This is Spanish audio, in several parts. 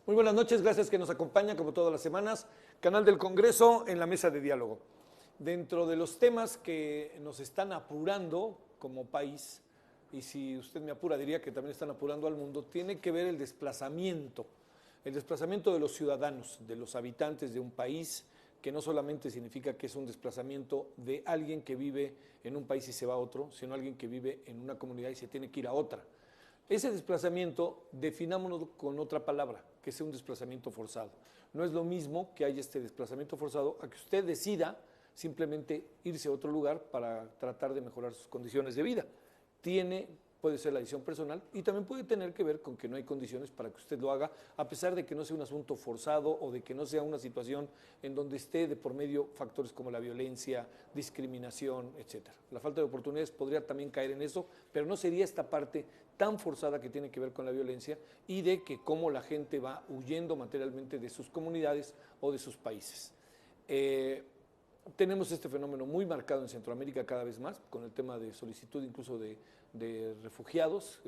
Muy buenas noches, gracias que nos acompaña como todas las semanas. Canal del Congreso en la mesa de diálogo. Dentro de los temas que nos están apurando como país, y si usted me apura diría que también están apurando al mundo, tiene que ver el desplazamiento de los ciudadanos, de los habitantes de un país, que no solamente significa que es un desplazamiento de alguien que vive en un país y se va a otro, sino alguien que vive en una comunidad y se tiene que ir a otra. Ese desplazamiento, definámonos con otra palabra, que sea un desplazamiento forzado. No es lo mismo que haya este desplazamiento forzado a que usted decida simplemente irse a otro lugar para tratar de mejorar sus condiciones de vida. Puede ser la decisión personal y también puede tener que ver con que no hay condiciones para que usted lo haga, a pesar de que no sea un asunto forzado o de que no sea una situación en donde esté de por medio factores como la violencia, discriminación, etcétera. La falta de oportunidades podría también caer en eso, pero no sería esta parte tan forzada que tiene que ver con la violencia y de que cómo la gente va huyendo materialmente de sus comunidades o de sus países. Tenemos este fenómeno muy marcado en Centroamérica cada vez más, con el tema de solicitud incluso de refugiados.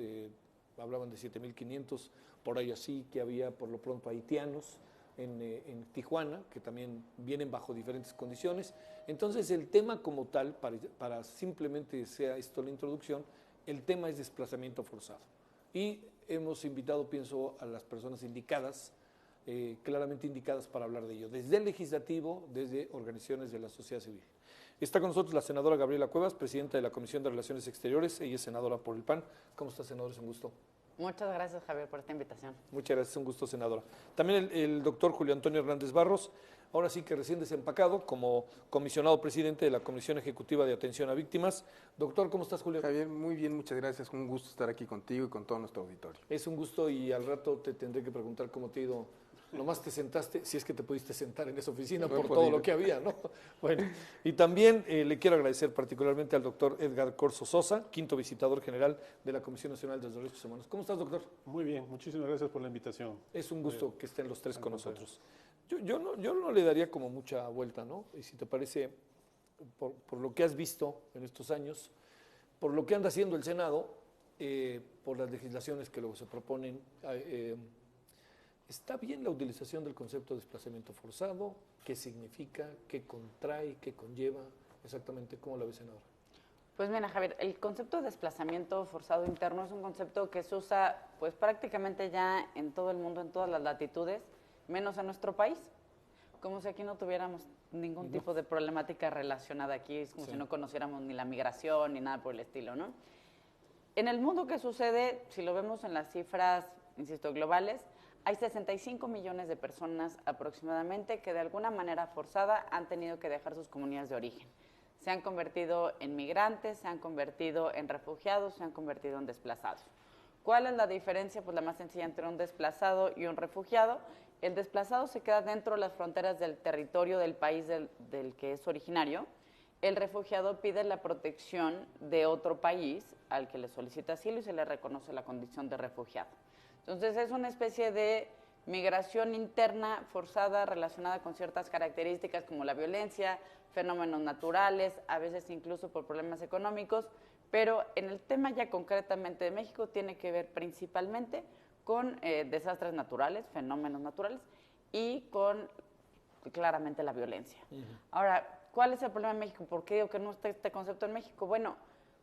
Hablaban de 7.500, por ahí así, que había por lo pronto haitianos en Tijuana, que también vienen bajo diferentes condiciones. Entonces el tema como tal, para simplemente sea esto la introducción, el tema es desplazamiento forzado. Y hemos invitado, pienso, a las personas indicadas, claramente indicadas para hablar de ello, desde el legislativo, desde organizaciones de la sociedad civil. Está con nosotros la senadora Gabriela Cuevas, presidenta de la Comisión de Relaciones Exteriores, ella es senadora por el PAN. ¿Cómo está, senadora? Es un gusto. Muchas gracias, Javier, por esta invitación. Muchas gracias, un gusto, senadora. También el doctor Julio Antonio Hernández Barros, ahora sí que recién desempacado como comisionado presidente de la Comisión Ejecutiva de Atención a Víctimas. Doctor, ¿cómo estás, Julio? Javier, muy bien, muchas gracias. Un gusto estar aquí contigo y con todo nuestro auditorio. Es un gusto y al rato te tendré que preguntar cómo te ha ido. Nomás te sentaste, si es que te pudiste sentar en esa oficina por todo lo que había, ¿no? Bueno, y también le quiero agradecer particularmente al doctor Edgar Corzo Sosa, quinto visitador general de la Comisión Nacional de los Derechos Humanos. ¿Cómo estás, doctor? Muy bien, muchísimas gracias por la invitación. Es un gusto que estén los tres con nosotros. Yo no le daría como mucha vuelta, ¿no? Y si te parece, por lo que has visto en estos años, por lo que anda haciendo el Senado, por las legislaciones que luego se proponen, ¿está bien la utilización del concepto de desplazamiento forzado? ¿Qué significa? ¿Qué contrae? ¿Qué conlleva? Exactamente, ¿cómo la ves, senadora? Pues mira, Javier, el concepto de desplazamiento forzado interno es un concepto que se usa pues prácticamente ya en todo el mundo, en todas las latitudes, menos en nuestro país. Como si aquí no tuviéramos ningún tipo de problemática relacionada aquí, es como si no conociéramos ni la migración ni nada por el estilo, ¿no? En el mundo, ¿qué sucede? Si lo vemos en las cifras, insisto, globales, hay 65 millones de personas aproximadamente que de alguna manera forzada han tenido que dejar sus comunidades de origen. Se han convertido en migrantes, se han convertido en refugiados, se han convertido en desplazados. ¿Cuál es la diferencia? Pues la más sencilla entre un desplazado y un refugiado. El desplazado se queda dentro de las fronteras del territorio del país del que es originario. El refugiado pide la protección de otro país al que le solicita asilo y se le reconoce la condición de refugiado. Entonces es una especie de migración interna forzada relacionada con ciertas características como la violencia, fenómenos naturales, a veces incluso por problemas económicos, pero en el tema ya concretamente de México tiene que ver principalmente con desastres naturales, fenómenos naturales y con claramente la violencia. Ahora, ¿cuál es el problema en México? ¿Por qué digo que no está este concepto en México? Bueno,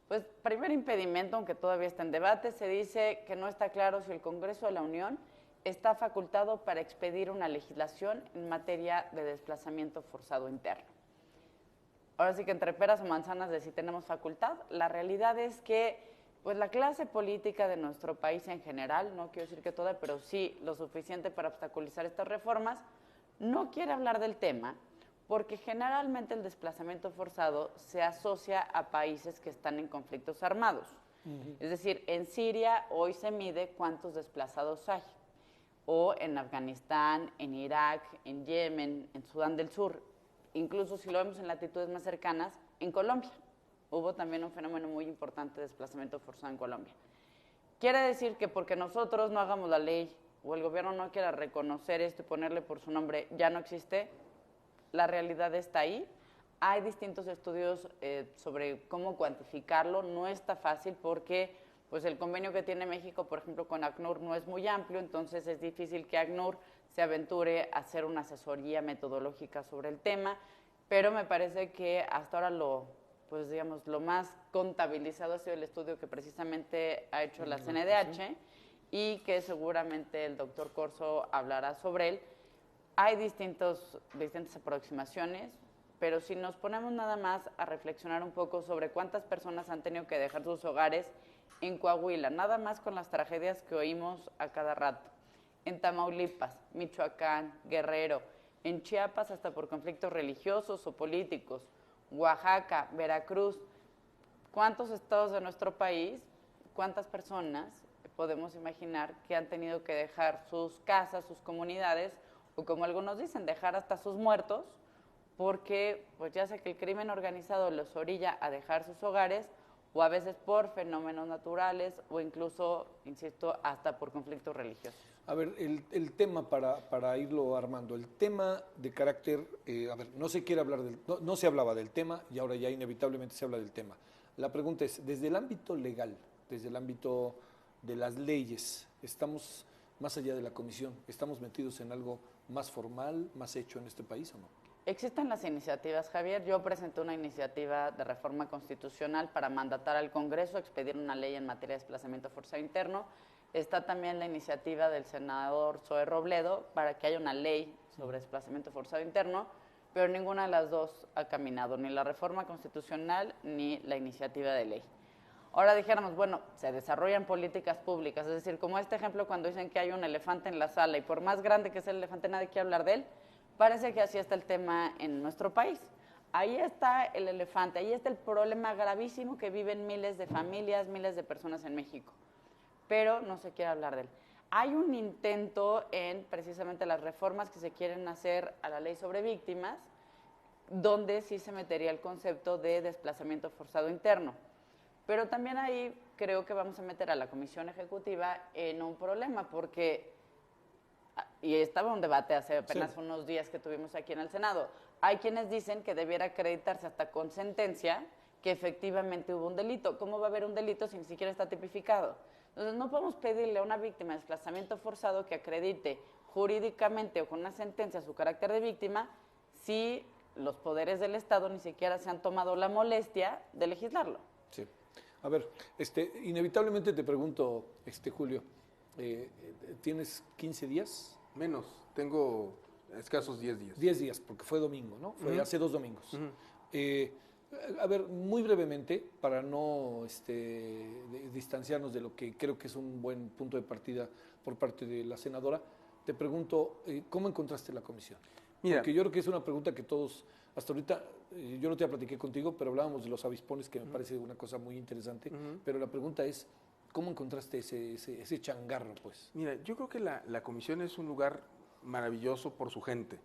pues primer impedimento, aunque todavía está en debate, se dice que no está claro si el Congreso de la Unión está facultado para expedir una legislación en materia de desplazamiento forzado interno. Ahora sí que entre peras o manzanas de si tenemos facultad, la realidad es que pues la clase política de nuestro país en general, no quiero decir que toda, pero sí lo suficiente para obstaculizar estas reformas, no quiere hablar del tema, porque generalmente el desplazamiento forzado se asocia a países que están en conflictos armados. Es decir, en Siria hoy se mide cuántos desplazados hay, o en Afganistán, en Irak, en Yemen, en Sudán del Sur, incluso si lo vemos en latitudes más cercanas, en Colombia. Hubo también un fenómeno muy importante de desplazamiento forzado en Colombia. Quiere decir que porque nosotros no hagamos la ley o el gobierno no quiera reconocer esto y ponerle por su nombre, ya no existe. La realidad está ahí. Hay distintos estudios sobre cómo cuantificarlo. No está fácil porque pues el convenio que tiene México, por ejemplo, con ACNUR no es muy amplio, entonces es difícil que ACNUR se aventure a hacer una asesoría metodológica sobre el tema, pero me parece que hasta ahora lo más contabilizado ha sido el estudio que precisamente ha hecho la CNDH y que seguramente el doctor Corso hablará sobre él. Hay distintas aproximaciones, pero si nos ponemos nada más a reflexionar un poco sobre cuántas personas han tenido que dejar sus hogares en Coahuila, nada más con las tragedias que oímos a cada rato, en Tamaulipas, Michoacán, Guerrero, en Chiapas hasta por conflictos religiosos o políticos, Oaxaca, Veracruz, ¿cuántos estados de nuestro país, cuántas personas podemos imaginar que han tenido que dejar sus casas, sus comunidades, o como algunos dicen, dejar hasta sus muertos, porque pues ya sea que el crimen organizado los orilla a dejar sus hogares, o a veces por fenómenos naturales, o incluso, insisto, hasta por conflictos religiosos? A ver, el tema para irlo armando, el tema de carácter, a ver, no se quiere hablar no se hablaba del tema y ahora ya inevitablemente se habla del tema. La pregunta es, desde el ámbito legal, desde el ámbito de las leyes, ¿estamos más allá de la comisión? ¿Estamos metidos en algo más formal, más hecho en este país o no? Existen las iniciativas, Javier. Yo presenté una iniciativa de reforma constitucional para mandatar al Congreso a expedir una ley en materia de desplazamiento forzado interno. Está también la iniciativa del senador Zoe Robledo para que haya una ley sobre desplazamiento forzado interno, pero ninguna de las dos ha caminado, ni la reforma constitucional ni la iniciativa de ley. Ahora dijéramos, bueno, se desarrollan políticas públicas, es decir, como este ejemplo cuando dicen que hay un elefante en la sala y por más grande que sea el elefante nadie quiere hablar de él, parece que así está el tema en nuestro país. Ahí está el elefante, ahí está el problema gravísimo que viven miles de familias, miles de personas en México, pero no se quiere hablar de él. Hay un intento en precisamente las reformas que se quieren hacer a la ley sobre víctimas, donde sí se metería el concepto de desplazamiento forzado interno. Pero también ahí creo que vamos a meter a la Comisión Ejecutiva en un problema, porque, y estaba un debate hace apenas unos días que tuvimos aquí en el Senado, hay quienes dicen que debiera acreditarse hasta con sentencia que efectivamente hubo un delito. ¿Cómo va a haber un delito si ni siquiera está tipificado? Entonces no podemos pedirle a una víctima de desplazamiento forzado que acredite jurídicamente o con una sentencia su carácter de víctima si los poderes del Estado ni siquiera se han tomado la molestia de legislarlo. Sí. A ver, inevitablemente te pregunto, Julio, ¿tienes 15 días? Menos, tengo escasos 10 días. 10 días, porque fue domingo, ¿no? Fue hace 2 domingos. A ver, muy brevemente, para no distanciarnos de lo que creo que es un buen punto de partida por parte de la senadora, te pregunto, ¿cómo encontraste la comisión? Mira, porque yo creo que es una pregunta que todos, hasta ahorita, yo no te platiqué contigo, pero hablábamos de los avispones, que me parece una cosa muy interesante, pero la pregunta es, ¿cómo encontraste ese changarro, pues? Mira, yo creo que la comisión es un lugar maravilloso por su gente.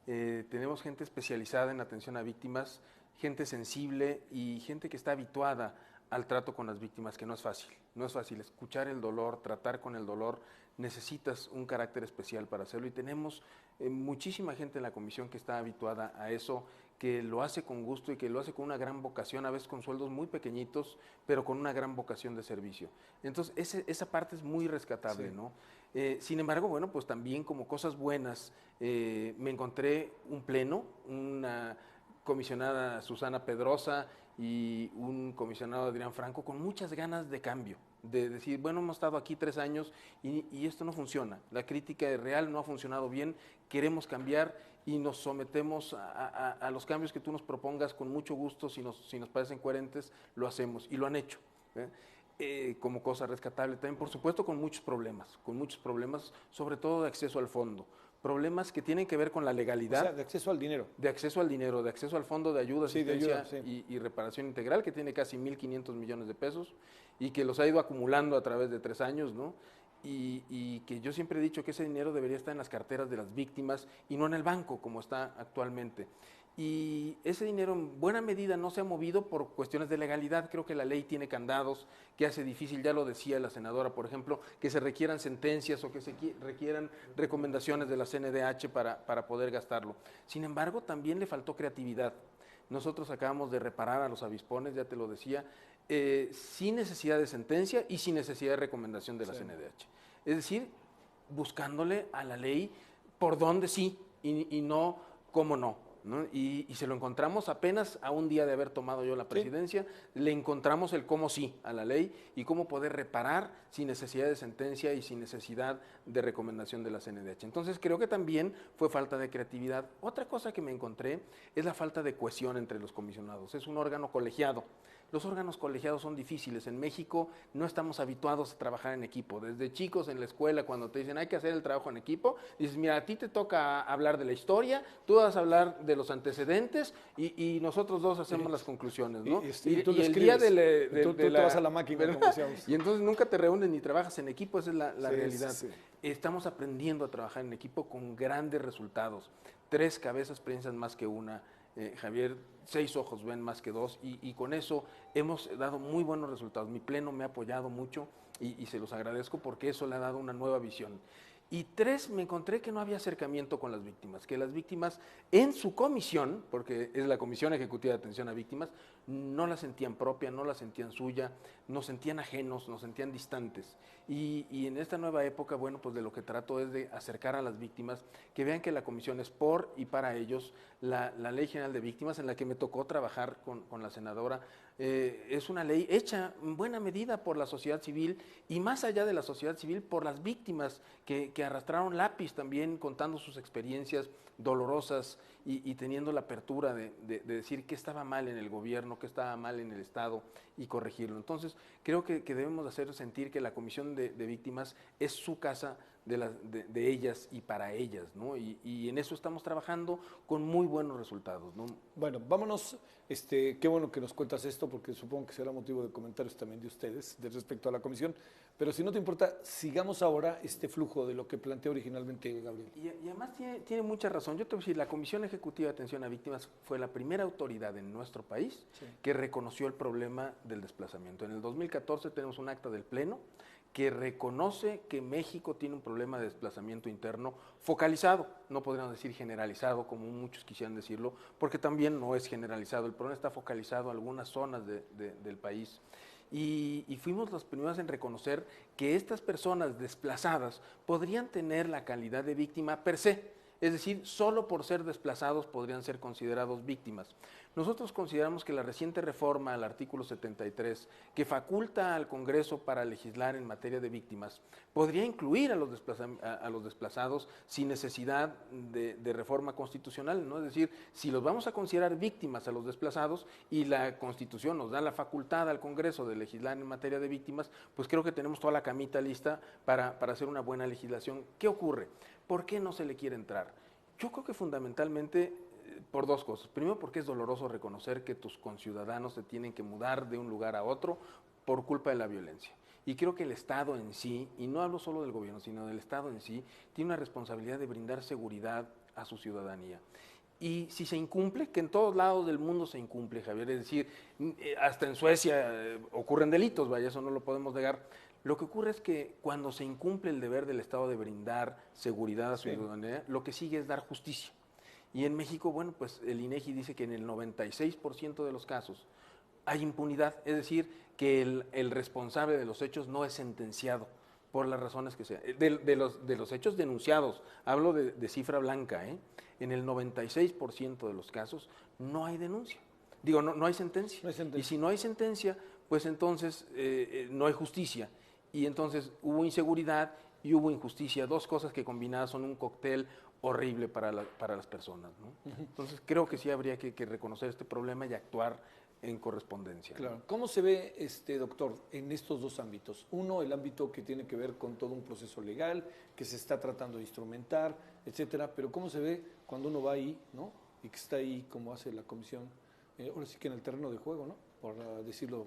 Tenemos gente especializada en atención a víctimas, gente sensible y gente que está habituada al trato con las víctimas, que no es fácil. No es fácil escuchar el dolor, tratar con el dolor. Necesitas un carácter especial para hacerlo y tenemos muchísima gente en la comisión que está habituada a eso, que lo hace con gusto y que lo hace con una gran vocación, a veces con sueldos muy pequeñitos, pero con una gran vocación de servicio. Entonces, esa parte es muy rescatable, sí, ¿no? Sin embargo, bueno, pues también como cosas buenas, me encontré un pleno, una comisionada Susana Pedrosa y un comisionado Adrián Franco con muchas ganas de cambio, de decir, bueno, hemos estado aquí 3 años y esto no funciona, la crítica es real, no ha funcionado bien, queremos cambiar y nos sometemos a los cambios que tú nos propongas con mucho gusto, si nos parecen coherentes, lo hacemos y lo han hecho. Como cosa rescatable también, por supuesto, con muchos problemas, sobre todo de acceso al fondo. Problemas que tienen que ver con la legalidad. O sea, de acceso al dinero. De acceso al dinero, de acceso al fondo de ayuda, asistencia de ayuda, y reparación integral, que tiene casi 1.500 millones de pesos y que los ha ido acumulando a través de 3 años, ¿no? Y que yo siempre he dicho que ese dinero debería estar en las carteras de las víctimas y no en el banco, como está actualmente. Y ese dinero en buena medida no se ha movido por cuestiones de legalidad. Creo que la ley tiene candados que hace difícil, ya lo decía la senadora, por ejemplo, que se requieran sentencias o que se requieran recomendaciones de la CNDH para poder gastarlo. Sin embargo, también le faltó creatividad. Nosotros acabamos de reparar a los avispones, ya te lo decía, sin necesidad de sentencia y sin necesidad de recomendación de la CNDH. Es decir, buscándole a la ley por dónde sí y no cómo no. ¿No? Y se lo encontramos apenas a un día de haber tomado yo la presidencia, le encontramos el cómo sí a la ley y cómo poder reparar sin necesidad de sentencia y sin necesidad de recomendación de la CNDH. Entonces creo que también fue falta de creatividad. Otra cosa que me encontré es la falta de cohesión entre los comisionados. Es un órgano colegiado. Los órganos colegiados son difíciles. En México no estamos habituados a trabajar en equipo. Desde chicos en la escuela, cuando te dicen hay que hacer el trabajo en equipo, dices, mira, a ti te toca hablar de la historia, tú vas a hablar de los antecedentes y nosotros dos hacemos las conclusiones, ¿no? Y tú el día tú te vas a la máquina, como decíamos. Y entonces nunca te reúnes ni trabajas en equipo, esa es la Sí, realidad. sí. Estamos aprendiendo a trabajar en equipo con grandes resultados. 3 cabezas piensan más que una. Javier, 6 ojos ven más que 2 y con eso hemos dado muy buenos resultados. Mi pleno me ha apoyado mucho y se los agradezco porque eso le ha dado una nueva visión. Y 3, me encontré que no había acercamiento con las víctimas, que las víctimas en su comisión, porque es la Comisión Ejecutiva de Atención a Víctimas, no la sentían propia, no la sentían suya, nos sentían ajenos, nos sentían distantes. Y en esta nueva época, bueno, pues de lo que trato es de acercar a las víctimas, que vean que la comisión es por y para ellos. La Ley General de Víctimas, en la que me tocó trabajar con la senadora, es una ley hecha en buena medida por la sociedad civil y más allá de la sociedad civil, por las víctimas que arrastraron lápiz también contando sus experiencias dolorosas y teniendo la apertura de decir qué estaba mal en el gobierno, qué estaba mal en el Estado y corregirlo. Entonces, creo que debemos hacer sentir que la Comisión de Víctimas es su casa de ellas y para ellas, ¿no? Y en eso estamos trabajando con muy buenos resultados, ¿no? Bueno, vámonos, qué bueno que nos cuentas esto, porque supongo que será motivo de comentarios también de ustedes respecto a la comisión, pero si no te importa, sigamos ahora este flujo de lo que planteó originalmente Gabriel. Y además tiene mucha razón. Yo te voy a decir, la Comisión Ejecutiva de Atención a Víctimas fue la primera autoridad en nuestro país que reconoció el problema del desplazamiento. En el 2014 tenemos un acta del Pleno que reconoce que México tiene un problema de desplazamiento interno focalizado, no podríamos decir generalizado, como muchos quisieran decirlo, porque también no es generalizado, el problema está focalizado en algunas zonas del país. Y fuimos los primeros en reconocer que estas personas desplazadas podrían tener la calidad de víctima per se, es decir, solo por ser desplazados podrían ser considerados víctimas. Nosotros consideramos que la reciente reforma al artículo 73, que faculta al Congreso para legislar en materia de víctimas, podría incluir a los desplazados sin necesidad de reforma constitucional, ¿no? Es decir, si los vamos a considerar víctimas a los desplazados y la Constitución nos da la facultad al Congreso de legislar en materia de víctimas, pues creo que tenemos toda la camita lista para hacer una buena legislación. ¿Qué ocurre? ¿Por qué no se le quiere entrar? Yo creo que fundamentalmente por 2 cosas. Primero, porque es doloroso reconocer que tus conciudadanos se tienen que mudar de un lugar a otro por culpa de la violencia. Y creo que el Estado en sí, y no hablo solo del gobierno, sino del Estado en sí, tiene una responsabilidad de brindar seguridad a su ciudadanía. Y si se incumple, que en todos lados del mundo se incumple, Javier, es decir, hasta en Suecia ocurren delitos, vaya, eso no lo podemos negar. Lo que ocurre es que cuando se incumple el deber del Estado de brindar seguridad a su ciudadanía, lo que sigue es dar justicia. Y en México, bueno, pues el INEGI dice que en el 96% de los casos hay impunidad, es decir, que el responsable de los hechos no es sentenciado por las razones que sean. De los hechos denunciados, hablo de cifra blanca, en el 96% de los casos no hay denuncia. Digo, no hay sentencia. No hay sentencia. Y si no hay sentencia, pues entonces no hay justicia. Y entonces hubo inseguridad y hubo injusticia, 2 cosas que combinadas son un cóctel horrible para las personas, ¿no? Entonces creo que sí habría que reconocer este problema y actuar en correspondencia. Claro. ¿Cómo se ve, doctor, en estos 2 ámbitos? Uno, el ámbito que tiene que ver con todo un proceso legal, que se está tratando de instrumentar, etcétera, pero ¿cómo se ve cuando uno va ahí, ¿no? Y que está ahí, como hace la comisión, ahora sí que en el terreno de juego, ¿no? Por decirlo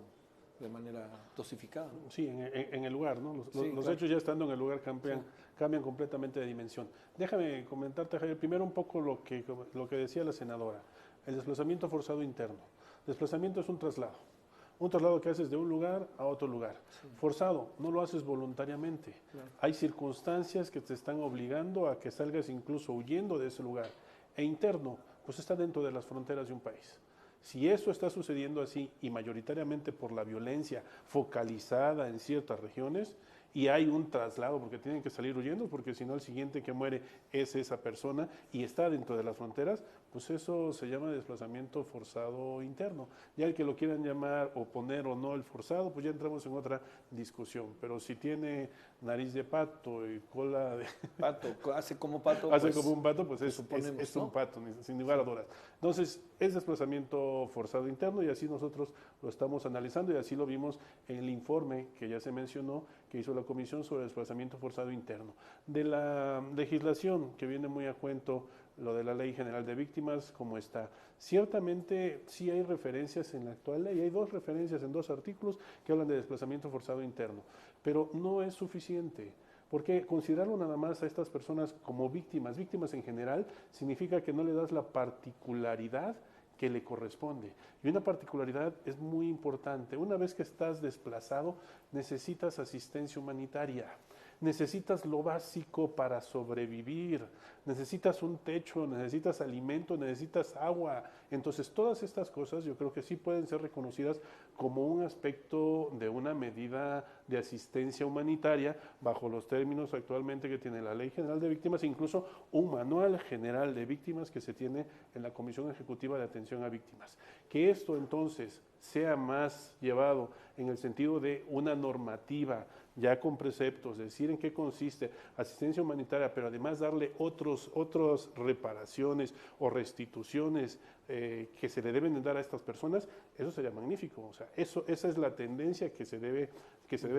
de manera dosificada, ¿no? Sí, en el lugar, ¿no? Los claro. hechos ya estando en el lugar cambian completamente de dimensión. Déjame comentarte, Javier, primero un poco lo que decía la senadora, el desplazamiento forzado interno. Desplazamiento es un traslado que haces de un lugar a otro lugar. Sí. Forzado, no lo haces voluntariamente. Claro. Hay circunstancias que te están obligando a que salgas incluso huyendo de ese lugar. E interno, pues está dentro de las fronteras de un país. Si eso está sucediendo así y mayoritariamente por la violencia focalizada en ciertas regiones, y hay un traslado porque tienen que salir huyendo, porque si no el siguiente que muere es esa persona y está dentro de las fronteras, pues eso se llama desplazamiento forzado interno. Ya el que lo quieran llamar o poner o no el forzado, pues ya entramos en otra discusión. Pero si tiene nariz de pato y cola de Pato, hace como pato. hace pues, como un pato, pues es suponemos, un ¿no? pato, sin lugar a dudas. Entonces, es desplazamiento forzado interno y así nosotros lo estamos analizando y así lo vimos en el informe que ya se mencionó, que hizo la Comisión sobre desplazamiento forzado interno. De la legislación, que viene muy a cuento lo de la Ley General de Víctimas, como está. Ciertamente sí hay referencias en la actual ley, hay 2 referencias en 2 artículos que hablan de desplazamiento forzado interno, pero no es suficiente. Porque considerarlo nada más a estas personas como víctimas en general, significa que no le das la particularidad que le corresponde. Y una particularidad es muy importante. Una vez que estás desplazado, necesitas asistencia humanitaria. Necesitas lo básico para sobrevivir, necesitas un techo, necesitas alimento, necesitas agua. Entonces, todas estas cosas yo creo que sí pueden ser reconocidas como un aspecto de una medida de asistencia humanitaria bajo los términos actualmente que tiene la Ley General de Víctimas e incluso un Manual General de Víctimas que se tiene en la Comisión Ejecutiva de Atención a Víctimas. Que esto entonces sea más llevado en el sentido de una normativa ya con preceptos, decir en qué consiste asistencia humanitaria, pero además darle otras reparaciones o restituciones que se le deben dar a estas personas, eso sería magnífico. O sea, esa es la tendencia que se debe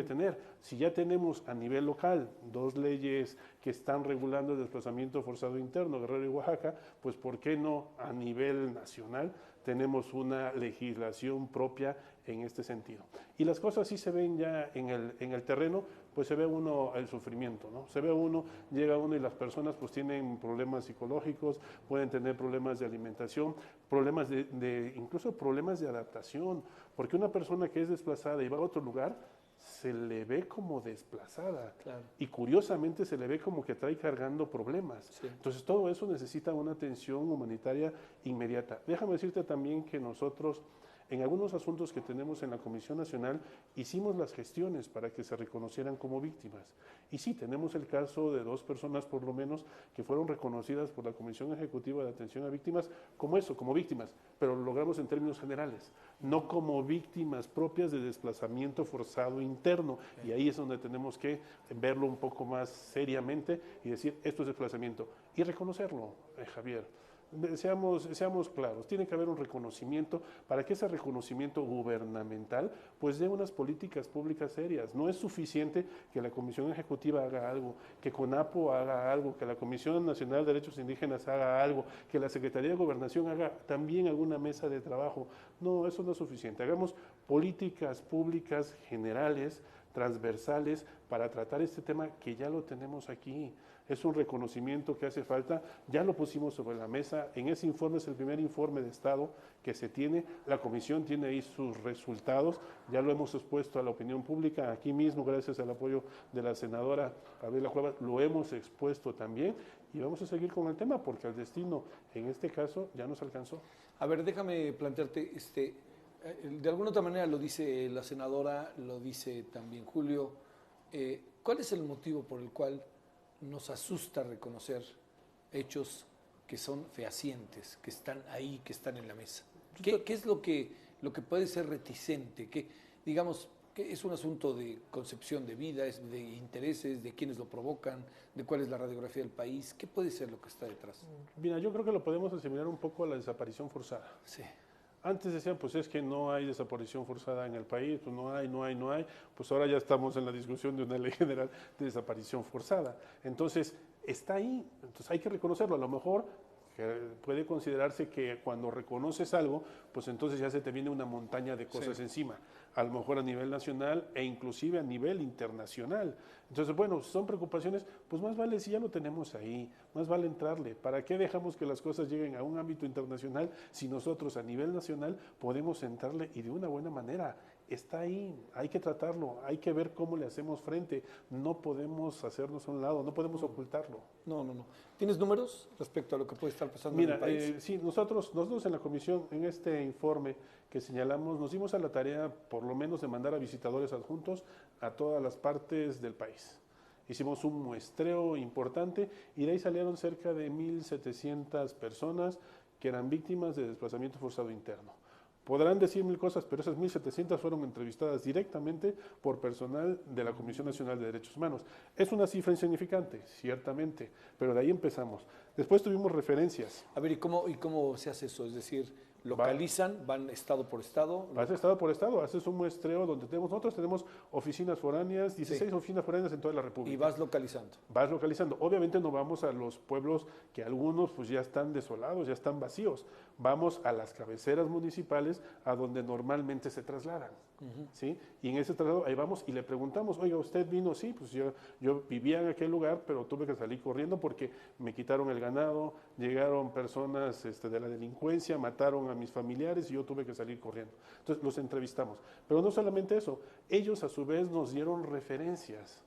tener. Si ya tenemos a nivel local 2 leyes que están regulando el desplazamiento forzado interno, Guerrero y Oaxaca, pues ¿por qué no a nivel nacional tenemos una legislación propia en este sentido? Y las cosas sí se ven ya en el terreno, pues se ve uno el sufrimiento, ¿no? Se ve uno, llega uno y las personas pues tienen problemas psicológicos, pueden tener problemas de alimentación, problemas incluso problemas de adaptación, porque una persona que es desplazada y va a otro lugar, se le ve como desplazada. Claro. Y curiosamente se le ve como que trae cargando problemas. Sí. Entonces todo eso necesita una atención humanitaria inmediata. Déjame decirte también que nosotros en algunos asuntos que tenemos en la Comisión Nacional hicimos las gestiones para que se reconocieran como víctimas. Y sí, tenemos el caso de 2 personas por lo menos que fueron reconocidas por la Comisión Ejecutiva de Atención a Víctimas como eso, como víctimas, pero lo logramos en términos generales, no como víctimas propias de desplazamiento forzado interno. Y ahí es donde tenemos que verlo un poco más seriamente y decir, esto es desplazamiento. Y reconocerlo, Javier. Seamos claros, tiene que haber un reconocimiento para que ese reconocimiento gubernamental pues dé unas políticas públicas serias. No es suficiente que la Comisión Ejecutiva haga algo, que CONAPO haga algo, que la Comisión Nacional de Derechos Indígenas haga algo, que la Secretaría de Gobernación haga también alguna mesa de trabajo. No, eso no es suficiente. Hagamos políticas públicas generales, transversales, para tratar este tema que ya lo tenemos aquí. Es un reconocimiento que hace falta, ya lo pusimos sobre la mesa, en ese informe es el primer informe de Estado que se tiene, la Comisión tiene ahí sus resultados, ya lo hemos expuesto a la opinión pública, aquí mismo gracias al apoyo de la senadora Gabriela Cuevas, lo hemos expuesto también y vamos a seguir con el tema porque el destino en este caso ya nos alcanzó. A ver, déjame plantearte, de alguna otra manera lo dice la senadora, lo dice también Julio, ¿cuál es el motivo por el cual nos asusta reconocer hechos que son fehacientes, que están ahí, que están en la mesa? ¿Qué es lo que puede ser reticente? Que, digamos, que es un asunto de concepción de vida, es de intereses, de quiénes lo provocan, de cuál es la radiografía del país. ¿Qué puede ser lo que está detrás? Mira, yo creo que lo podemos asimilar un poco a la desaparición forzada. Sí. Antes decían, pues es que no hay desaparición forzada en el país, pues no hay, pues ahora ya estamos en la discusión de una ley general de desaparición forzada. Entonces, está ahí, entonces hay que reconocerlo. A lo mejor puede considerarse que cuando reconoces algo, pues entonces ya se te viene una montaña de cosas encima, a lo mejor a nivel nacional e inclusive a nivel internacional. Entonces, bueno, son preocupaciones, pues más vale si ya lo tenemos ahí, más vale entrarle. ¿Para qué dejamos que las cosas lleguen a un ámbito internacional si nosotros a nivel nacional podemos entrarle y de una buena manera? está ahí, hay que tratarlo, hay que ver cómo le hacemos frente, no podemos hacernos a un lado, no podemos ocultarlo. No. ¿Tienes números respecto a lo que puede estar pasando en Mira, el país? sí, nosotros en la comisión, en este informe que señalamos, nos dimos a la tarea por lo menos de mandar a visitadores adjuntos a todas las partes del país. Hicimos un muestreo importante y de ahí salieron cerca de 1.700 personas que eran víctimas de desplazamiento forzado interno. Podrán decir mil cosas, pero esas 1.700 fueron entrevistadas directamente por personal de la Comisión Nacional de Derechos Humanos. Es una cifra insignificante, ciertamente, pero de ahí empezamos. Después tuvimos referencias. A ver, ¿y cómo se hace eso? Es decir, localizan, van estado por estado. Vas estado por estado, haces un muestreo donde nosotros tenemos oficinas foráneas, 16 oficinas foráneas en toda la República. Y vas localizando. Vas localizando. Obviamente no vamos a los pueblos que algunos pues ya están desolados, ya están vacíos. Vamos a las cabeceras municipales a donde normalmente se trasladan. ¿Sí? Y en ese traslado ahí vamos y le preguntamos, oiga, ¿usted vino? Sí, pues yo vivía en aquel lugar, pero tuve que salir corriendo porque me quitaron el ganado, llegaron personas de la delincuencia, mataron a mis familiares y yo tuve que salir corriendo. Entonces los entrevistamos. Pero no solamente eso, ellos a su vez nos dieron referencias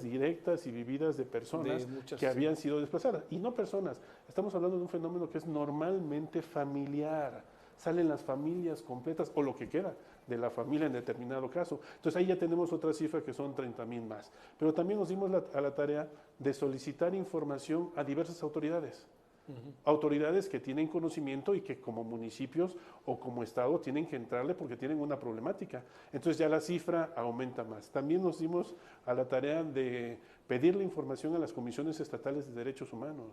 directas y vividas de personas que habían sido desplazadas. Y no personas, estamos hablando de un fenómeno que es normalmente familiar. Salen las familias completas o lo que queda de la familia en determinado caso. Entonces ahí ya tenemos otra cifra que son 30,000 más. Pero también nos dimos a la tarea de solicitar información a diversas autoridades. Autoridades que tienen conocimiento y que como municipios o como Estado tienen que entrarle porque tienen una problemática. Entonces ya la cifra aumenta más. También nos dimos a la tarea de pedirle información a las comisiones estatales de derechos humanos.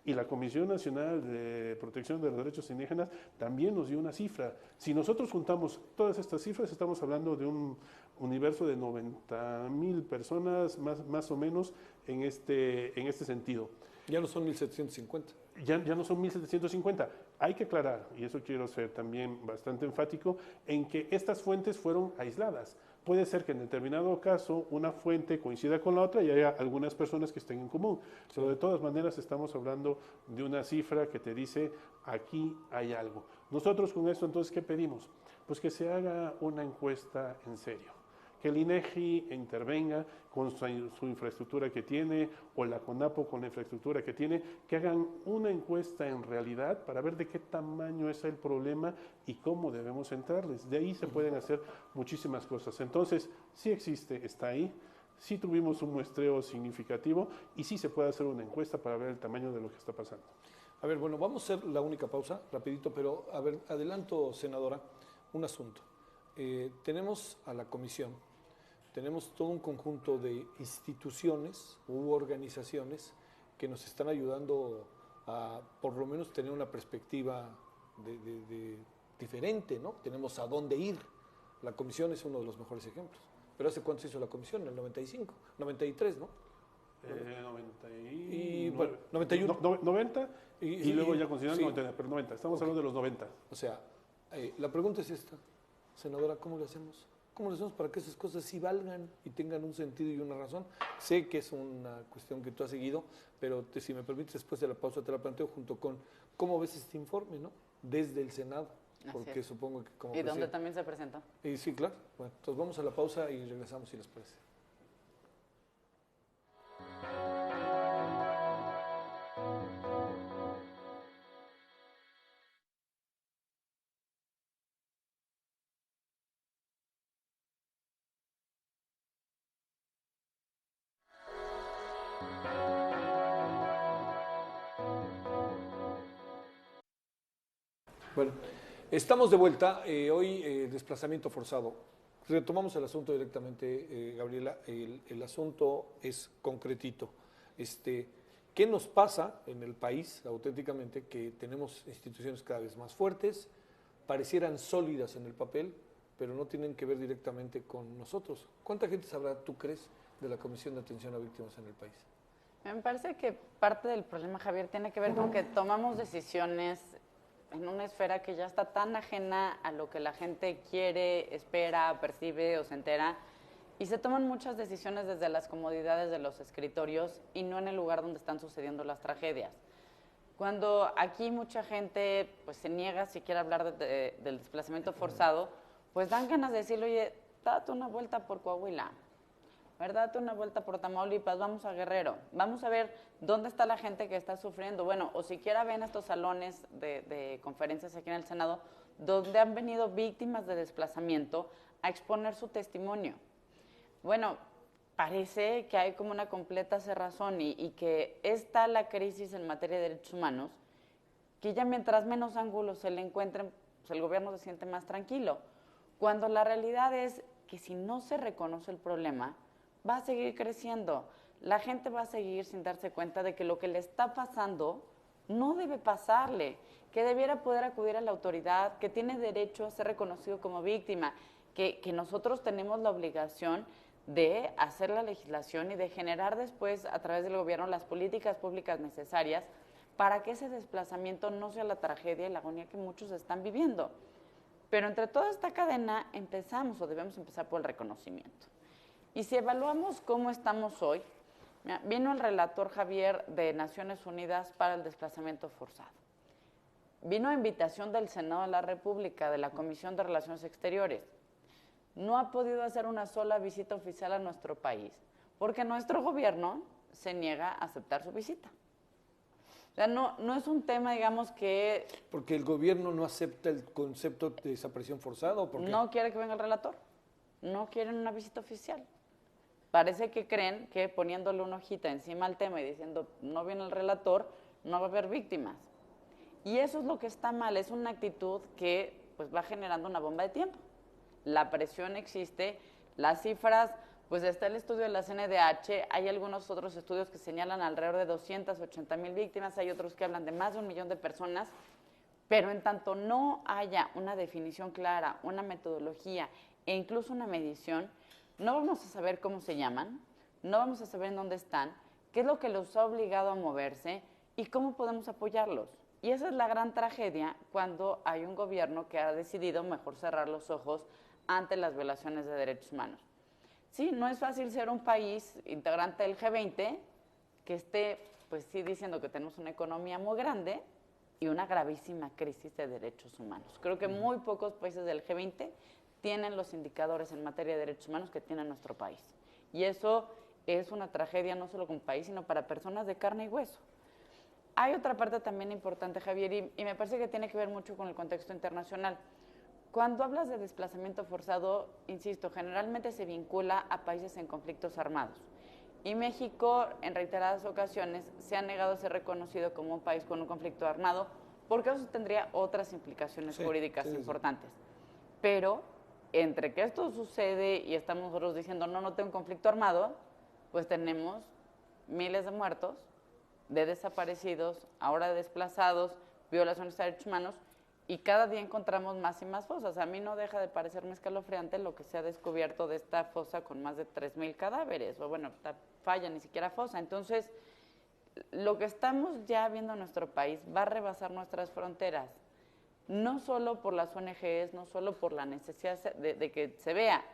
Y la Comisión Nacional de Protección de los Derechos Indígenas también nos dio una cifra. Si nosotros juntamos todas estas cifras, estamos hablando de un universo de 90,000 personas más o menos en este sentido. Ya no son 1.750. Ya no son 1.750. Hay que aclarar, y eso quiero ser también bastante enfático, en que estas fuentes fueron aisladas. Puede ser que en determinado caso una fuente coincida con la otra y haya algunas personas que estén en común, pero de todas maneras estamos hablando de una cifra que te dice aquí hay algo. Nosotros con esto entonces, ¿qué pedimos? Pues que se haga una encuesta en serio, que el INEGI intervenga con su infraestructura que tiene, o la CONAPO con la infraestructura que tiene, que hagan una encuesta en realidad para ver de qué tamaño es el problema y cómo debemos entrarles. De ahí se pueden hacer muchísimas cosas. Entonces, sí existe, está ahí, sí tuvimos un muestreo significativo y sí se puede hacer una encuesta para ver el tamaño de lo que está pasando. A ver, bueno, vamos a hacer la única pausa, rapidito, pero a ver, adelanto, senadora, un asunto. Tenemos a la comisión, tenemos todo un conjunto de instituciones u organizaciones que nos están ayudando a por lo menos tener una perspectiva diferente, ¿no? Tenemos a dónde ir. La comisión es uno de los mejores ejemplos. ¿Pero hace cuánto se hizo la comisión? En el 95, 93, ¿no? 90 y luego ya consideran 90, pero 90, estamos hablando de los 90. O sea, la pregunta es esta, senadora, ¿cómo le hacemos? ¿Cómo le hacemos para que esas cosas sí valgan y tengan un sentido y una razón? Sé que es una cuestión que tú has seguido, pero si me permites, después de la pausa te la planteo junto con cómo ves este informe, ¿no? Desde el Senado, porque supongo que como... Y donde también se presentó. Sí, claro. Bueno, entonces vamos a la pausa y regresamos si les parece. Bueno, estamos de vuelta. Hoy desplazamiento forzado. Retomamos el asunto directamente, Gabriela. El asunto es concretito. ¿Qué nos pasa en el país auténticamente? Que tenemos instituciones cada vez más fuertes, parecieran sólidas en el papel, pero no tienen que ver directamente con nosotros. ¿Cuánta gente sabrá, tú crees, de la Comisión de Atención a Víctimas en el país? Me parece que parte del problema, Javier, tiene que ver con que tomamos decisiones en una esfera que ya está tan ajena a lo que la gente quiere, espera, percibe o se entera, y se toman muchas decisiones desde las comodidades de los escritorios y no en el lugar donde están sucediendo las tragedias. Cuando aquí mucha gente pues, se niega siquiera a hablar del desplazamiento forzado, pues dan ganas de decirle, oye, date una vuelta por Coahuila, ¿verdad? Date una vuelta por Tamaulipas, vamos a Guerrero, vamos a ver dónde está la gente que está sufriendo. Bueno, o siquiera ven estos salones de conferencias aquí en el Senado, donde han venido víctimas de desplazamiento a exponer su testimonio. Bueno, parece que hay como una completa cerrazón y que está la crisis en materia de derechos humanos, que ya mientras menos ángulos se le encuentren, pues el gobierno se siente más tranquilo. Cuando la realidad es que si no se reconoce el problema, va a seguir creciendo. La gente va a seguir sin darse cuenta de que lo que le está pasando no debe pasarle, que debiera poder acudir a la autoridad, que tiene derecho a ser reconocido como víctima, que nosotros tenemos la obligación de hacer la legislación y de generar después, a través del gobierno, las políticas públicas necesarias para que ese desplazamiento no sea la tragedia y la agonía que muchos están viviendo. Pero entre toda esta cadena empezamos o debemos empezar por el reconocimiento. Y si evaluamos cómo estamos hoy, mira, vino el relator Javier de Naciones Unidas para el desplazamiento forzado. Vino a invitación del Senado de la República, de la Comisión de Relaciones Exteriores. No ha podido hacer una sola visita oficial a nuestro país, porque nuestro gobierno se niega a aceptar su visita. O sea, no es un tema, digamos, que... ¿Porque el gobierno no acepta el concepto de desaparición forzada o por qué? No quiere que venga el relator, no quieren una visita oficial. Parece que creen que poniéndole una hojita encima al tema y diciendo no viene el relator, no va a haber víctimas. Y eso es lo que está mal, es una actitud que pues va generando una bomba de tiempo. La presión existe, las cifras, pues está el estudio de la CNDH, hay algunos otros estudios que señalan alrededor de 280,000 víctimas, hay otros que hablan de más de 1 millón de personas, pero en tanto no haya una definición clara, una metodología e incluso una medición, no vamos a saber cómo se llaman, no vamos a saber en dónde están, qué es lo que los ha obligado a moverse y cómo podemos apoyarlos. Y esa es la gran tragedia cuando hay un gobierno que ha decidido mejor cerrar los ojos ante las violaciones de derechos humanos. Sí, no es fácil ser un país integrante del G20 que esté, pues sí, diciendo que tenemos una economía muy grande y una gravísima crisis de derechos humanos. Creo que muy pocos países del G20 tienen los indicadores en materia de derechos humanos que tiene nuestro país. Y eso es una tragedia no solo como país, sino para personas de carne y hueso. Hay otra parte también importante, Javier, y me parece que tiene que ver mucho con el contexto internacional. Cuando hablas de desplazamiento forzado, insisto, generalmente se vincula a países en conflictos armados. Y México, en reiteradas ocasiones, se ha negado a ser reconocido como un país con un conflicto armado, porque eso tendría otras implicaciones jurídicas importantes. Pero entre que esto sucede y estamos nosotros diciendo no tengo un conflicto armado, pues tenemos miles de muertos, de desaparecidos, ahora de desplazados, violaciones de derechos humanos, y cada día encontramos más y más fosas. A mí no deja de parecerme escalofriante lo que se ha descubierto de esta fosa con más de 3,000 cadáveres, o bueno, esta falla ni siquiera fosa. Entonces, lo que estamos ya viendo en nuestro país va a rebasar nuestras fronteras, no solo por las ONGs, no solo por la necesidad de que se vea,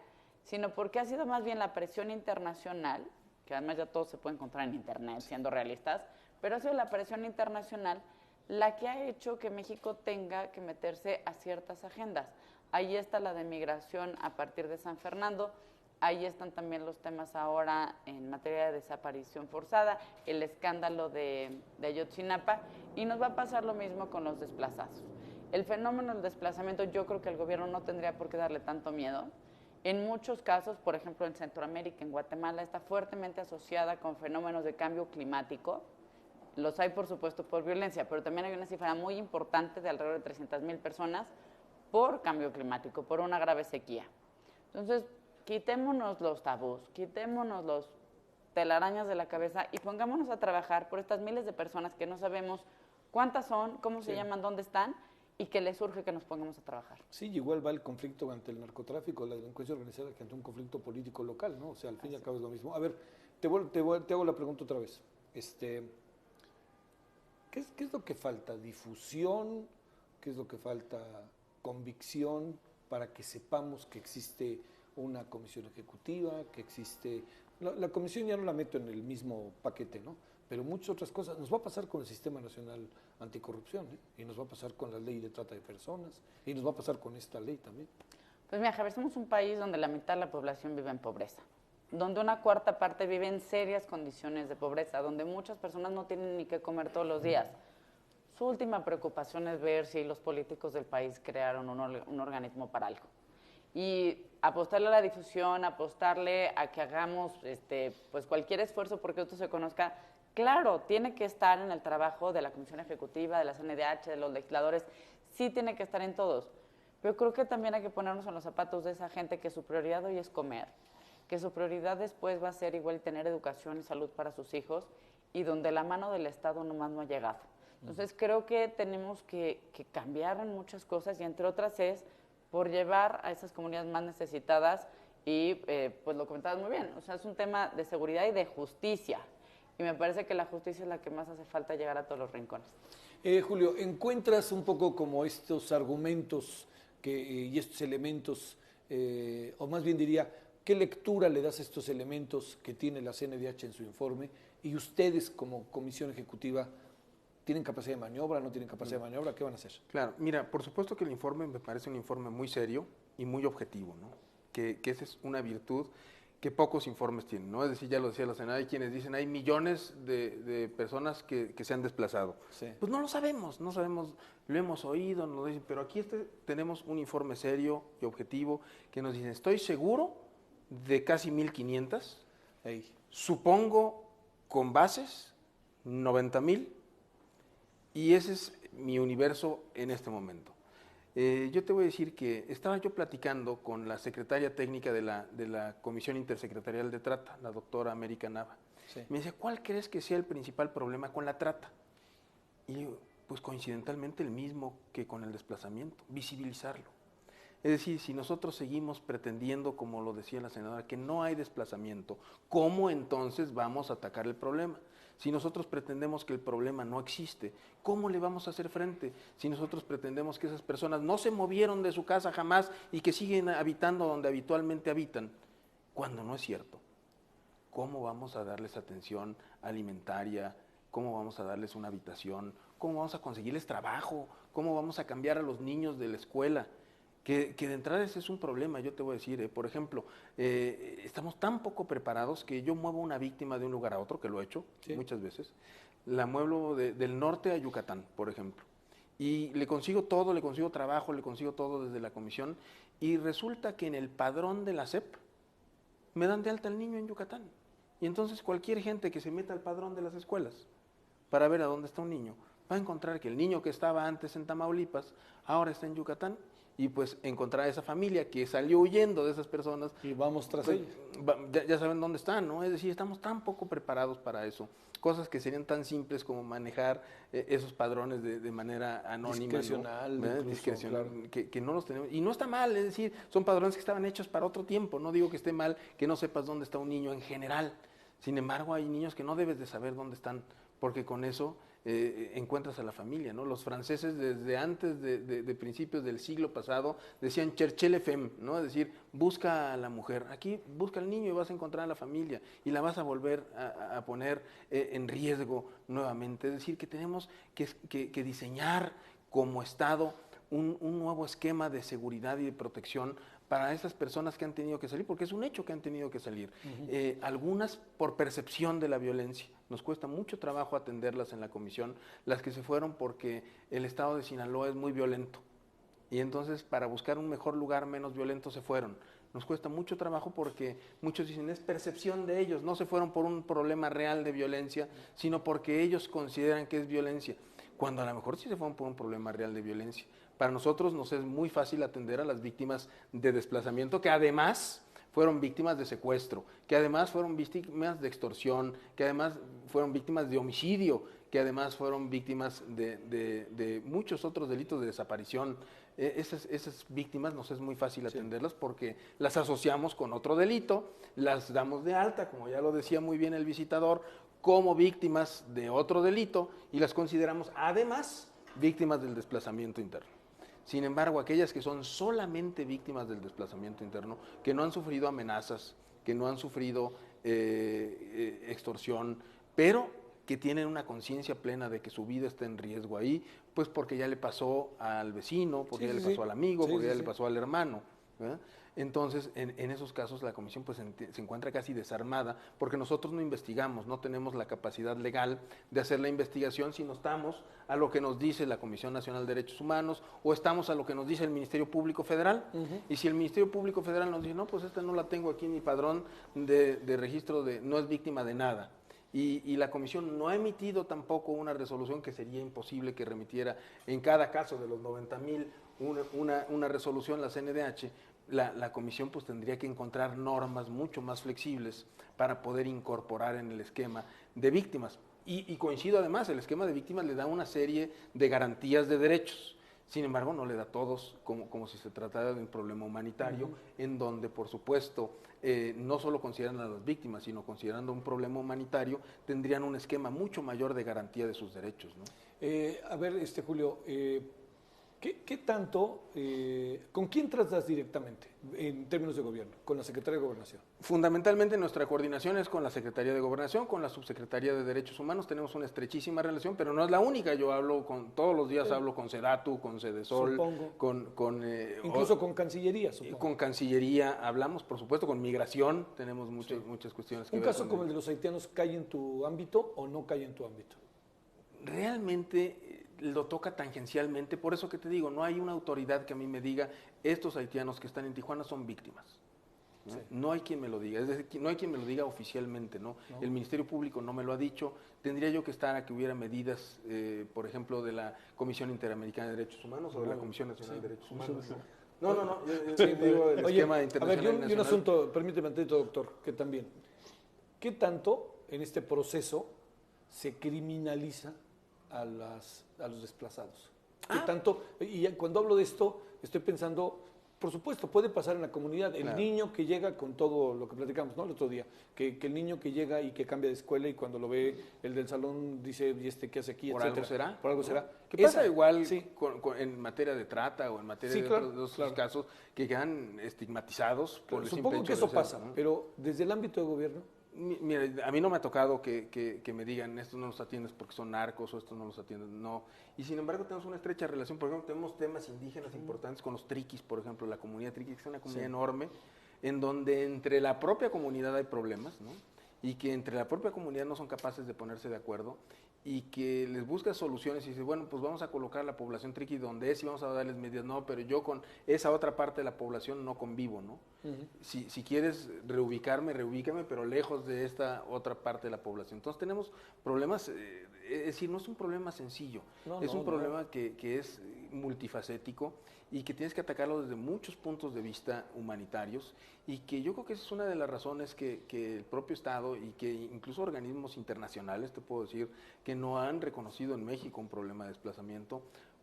sino porque ha sido más bien la presión internacional, que además ya todo se puede encontrar en internet, siendo realistas, pero ha sido la presión internacional la que ha hecho que México tenga que meterse a ciertas agendas. Ahí está la de migración a partir de San Fernando, ahí están también los temas ahora en materia de desaparición forzada, el escándalo de Ayotzinapa, y nos va a pasar lo mismo con los desplazados. El fenómeno del desplazamiento yo creo que el gobierno no tendría por qué darle tanto miedo. En muchos casos, por ejemplo en Centroamérica, en Guatemala, está fuertemente asociada con fenómenos de cambio climático. Los hay, por supuesto, por violencia, pero también hay una cifra muy importante de alrededor de 300,000 personas por cambio climático, por una grave sequía. Entonces, quitémonos los tabús, quitémonos los telarañas de la cabeza y pongámonos a trabajar por estas miles de personas que no sabemos cuántas son, cómo se llaman, dónde están, y que les urge que nos pongamos a trabajar. Sí, igual va el conflicto ante el narcotráfico, la delincuencia organizada, que ante un conflicto político local, ¿no? O sea, al fin y al cabo es lo mismo. A ver, te hago la pregunta otra vez. ¿Qué es lo que falta? ¿Difusión? ¿Qué es lo que falta? ¿Convicción? Para que sepamos que existe una comisión ejecutiva, que existe... La comisión ya no la meto en el mismo paquete, ¿no? Pero muchas otras cosas. Nos va a pasar con el Sistema Nacional Anticorrupción, ¿eh? Y nos va a pasar con la ley de trata de personas, y nos va a pasar con esta ley también. Pues mira, Javier, somos un país donde la mitad de la población vive en pobreza, donde una cuarta parte vive en serias condiciones de pobreza, donde muchas personas no tienen ni qué comer todos los días. Su última preocupación es ver si los políticos del país crearon un organismo para algo. Y apostarle a la difusión, apostarle a que hagamos pues cualquier esfuerzo porque esto se conozca. Claro, tiene que estar en el trabajo de la Comisión Ejecutiva, de la CNDH, de los legisladores, sí tiene que estar en todos. Pero creo que también hay que ponernos en los zapatos de esa gente que su prioridad hoy es comer, que su prioridad después va a ser igual tener educación y salud para sus hijos y donde la mano del Estado nomás no ha llegado. Entonces creo que tenemos que cambiar en muchas cosas y entre otras es por llevar a esas comunidades más necesitadas y pues lo comentabas muy bien, o sea, es un tema de seguridad y de justicia y me parece que la justicia es la que más hace falta llegar a todos los rincones. Julio, ¿encuentras un poco como estos argumentos y estos elementos, o más bien diría, qué lectura le das a estos elementos que tiene la CNDH en su informe y ustedes como comisión ejecutiva tienen capacidad de maniobra, no tienen capacidad de maniobra, ¿qué van a hacer? Claro, mira, por supuesto que el informe me parece un informe muy serio y muy objetivo, ¿no? Que esa es una virtud que pocos informes tienen, ¿no? Es decir, ya lo decía la Senada, hay quienes dicen hay millones de personas que se han desplazado. Sí. Pues no lo sabemos, lo hemos oído, nos dicen, pero aquí tenemos un informe serio y objetivo que nos dice, estoy seguro de casi 1,500, supongo con bases 90,000, y ese es mi universo en este momento. Yo te voy a decir que estaba yo platicando con la secretaria técnica de la Comisión Intersecretarial de Trata, la doctora América Nava. Sí. Me decía, ¿cuál crees que sea el principal problema con la trata? Y yo, pues coincidentalmente el mismo que con el desplazamiento, visibilizarlo. Es decir, si nosotros seguimos pretendiendo, como lo decía la senadora, que no hay desplazamiento, ¿cómo entonces vamos a atacar el problema? Si nosotros pretendemos que el problema no existe, ¿cómo le vamos a hacer frente? Si nosotros pretendemos que esas personas no se movieron de su casa jamás y que siguen habitando donde habitualmente habitan, cuando no es cierto, ¿cómo vamos a darles atención alimentaria? ¿Cómo vamos a darles una habitación? ¿Cómo vamos a conseguirles trabajo? ¿Cómo vamos a cambiar a los niños de la escuela? Que de entrada ese es un problema, yo te voy a decir, por ejemplo, estamos tan poco preparados que yo muevo una víctima de un lugar a otro, que lo he hecho muchas veces, la muevo del norte a Yucatán, por ejemplo, y le consigo todo, le consigo trabajo, le consigo todo desde la comisión, y resulta que en el padrón de la SEP me dan de alta al niño en Yucatán, y entonces cualquier gente que se meta al padrón de las escuelas para ver a dónde está un niño, va a encontrar que el niño que estaba antes en Tamaulipas, ahora está en Yucatán, y pues encontrar a esa familia que salió huyendo de esas personas. Y vamos tras ellos. Ya saben dónde están, ¿no? Es decir, estamos tan poco preparados para eso. Cosas que serían tan simples como manejar esos padrones de manera anónima. Discrecional. ¿no? Discrecional, claro. que no los tenemos. Y no está mal, es decir, son padrones que estaban hechos para otro tiempo. No digo que esté mal que no sepas dónde está un niño en general. Sin embargo, hay niños que no debes de saber dónde están, porque con eso encuentras a la familia, ¿no? Los franceses desde antes de principios del siglo pasado decían cherchez les femmes, ¿no? Es decir, busca a la mujer, aquí busca al niño y vas a encontrar a la familia y la vas a volver a poner en riesgo nuevamente. Es decir, que tenemos que diseñar como Estado un nuevo esquema de seguridad y de protección para esas personas que han tenido que salir, porque es un hecho que han tenido que salir. Algunas por percepción de la violencia. Nos cuesta mucho trabajo atenderlas en la comisión, las que se fueron porque el estado de Sinaloa es muy violento. Y entonces para buscar un mejor lugar menos violento se fueron. Nos cuesta mucho trabajo porque muchos dicen es percepción de ellos, no se fueron por un problema real de violencia, sino porque ellos consideran que es violencia, cuando a lo mejor sí se fueron por un problema real de violencia. Para nosotros nos es muy fácil atender a las víctimas de desplazamiento, que además fueron víctimas de secuestro, que además fueron víctimas de extorsión, que además fueron víctimas de homicidio, que además fueron víctimas de muchos otros delitos de desaparición. Esas víctimas nos es muy fácil atenderlas porque las asociamos con otro delito, las damos de alta, como ya lo decía muy bien el visitador, como víctimas de otro delito y las consideramos además víctimas del desplazamiento interno. Sin embargo, aquellas que son solamente víctimas del desplazamiento interno, que no han sufrido amenazas, que no han sufrido extorsión, pero que tienen una conciencia plena de que su vida está en riesgo ahí, pues porque ya le pasó al vecino, porque ya le pasó al amigo, porque ya le pasó al hermano. ¿verdad? Entonces, en esos casos la comisión pues se encuentra casi desarmada porque nosotros no investigamos, no tenemos la capacidad legal de hacer la investigación, sino estamos a lo que nos dice la Comisión Nacional de Derechos Humanos o estamos a lo que nos dice el Ministerio Público Federal. Y si el Ministerio Público Federal nos dice, no, pues esta no la tengo aquí en mi padrón de registro, no es víctima de nada. Y la comisión no ha emitido tampoco una resolución, que sería imposible que remitiera en cada caso de los 90,000 una resolución la CNDH. La comisión pues tendría que encontrar normas mucho más flexibles para poder incorporar en el esquema de víctimas. Y coincido además, el esquema de víctimas le da una serie de garantías de derechos. Sin embargo, no le da a todos como si se tratara de un problema humanitario, en donde, por supuesto, no solo consideran a las víctimas, sino considerando un problema humanitario, tendrían un esquema mucho mayor de garantía de sus derechos, ¿no? A ver, Julio, ¿qué tanto, con quién tratas directamente en términos de gobierno? ¿Con la Secretaría de Gobernación? Fundamentalmente nuestra coordinación es con la Secretaría de Gobernación, con la Subsecretaría de Derechos Humanos, tenemos una estrechísima relación, pero no es la única. Yo hablo todos los días hablo con Sedatu, con Sedesol, incluso con Cancillería, supongo. Con Cancillería hablamos, por supuesto, con Migración, tenemos muchas cuestiones que ¿Un ver caso como el de los haitianos cae en tu ámbito o no cae en tu ámbito? Realmente lo toca tangencialmente, por eso que te digo, no hay una autoridad que a mí me diga, estos haitianos que están en Tijuana son víctimas. ¿No? Sí. No hay quien me lo diga, es decir, no hay quien me lo diga oficialmente, ¿no? El Ministerio Público no me lo ha dicho, tendría yo que estar a que hubiera medidas, por ejemplo, de la Comisión Interamericana de Derechos Humanos o de la Comisión Nacional de Derechos Humanos. No, digo el esquema internacional. A ver, y un asunto, permíteme tantito, doctor, que también, ¿qué tanto en este proceso se criminaliza a los desplazados? ¿Qué tanto? Y cuando hablo de esto, estoy pensando, por supuesto, puede pasar en la comunidad. El niño que llega con todo lo que platicamos, ¿no? El otro día, que el niño que llega y que cambia de escuela y cuando lo ve el del salón dice, ¿y este qué hace aquí? ¿Por algo será? Por algo será. ¿Qué pasa igual en materia de trata o en materia de otros casos que quedan estigmatizados por el simple Supongo que eso pasa, ¿no? Pero desde el ámbito de gobierno. Mira, a mí no me ha tocado que me digan, estos no los atiendes porque son narcos o estos no los atiendes, no. Y sin embargo tenemos una estrecha relación, por ejemplo, tenemos temas indígenas importantes con los triquis, por ejemplo, la comunidad triquis, que es una comunidad enorme, en donde entre la propia comunidad hay problemas, ¿no? Y que entre la propia comunidad no son capaces de ponerse de acuerdo y que les busca soluciones y dice, bueno, pues vamos a colocar la población triqui donde es y vamos a darles medidas. No, pero yo con esa otra parte de la población no convivo, ¿no? Si quieres reubícame, pero lejos de esta otra parte de la población. Entonces tenemos problemas, es decir, no es un problema sencillo, es un problema que es multifacético y que tienes que atacarlo desde muchos puntos de vista humanitarios y que yo creo que esa es una de las razones que el propio Estado y que incluso organismos internacionales, te puedo decir, que no han reconocido en México un problema de desplazamiento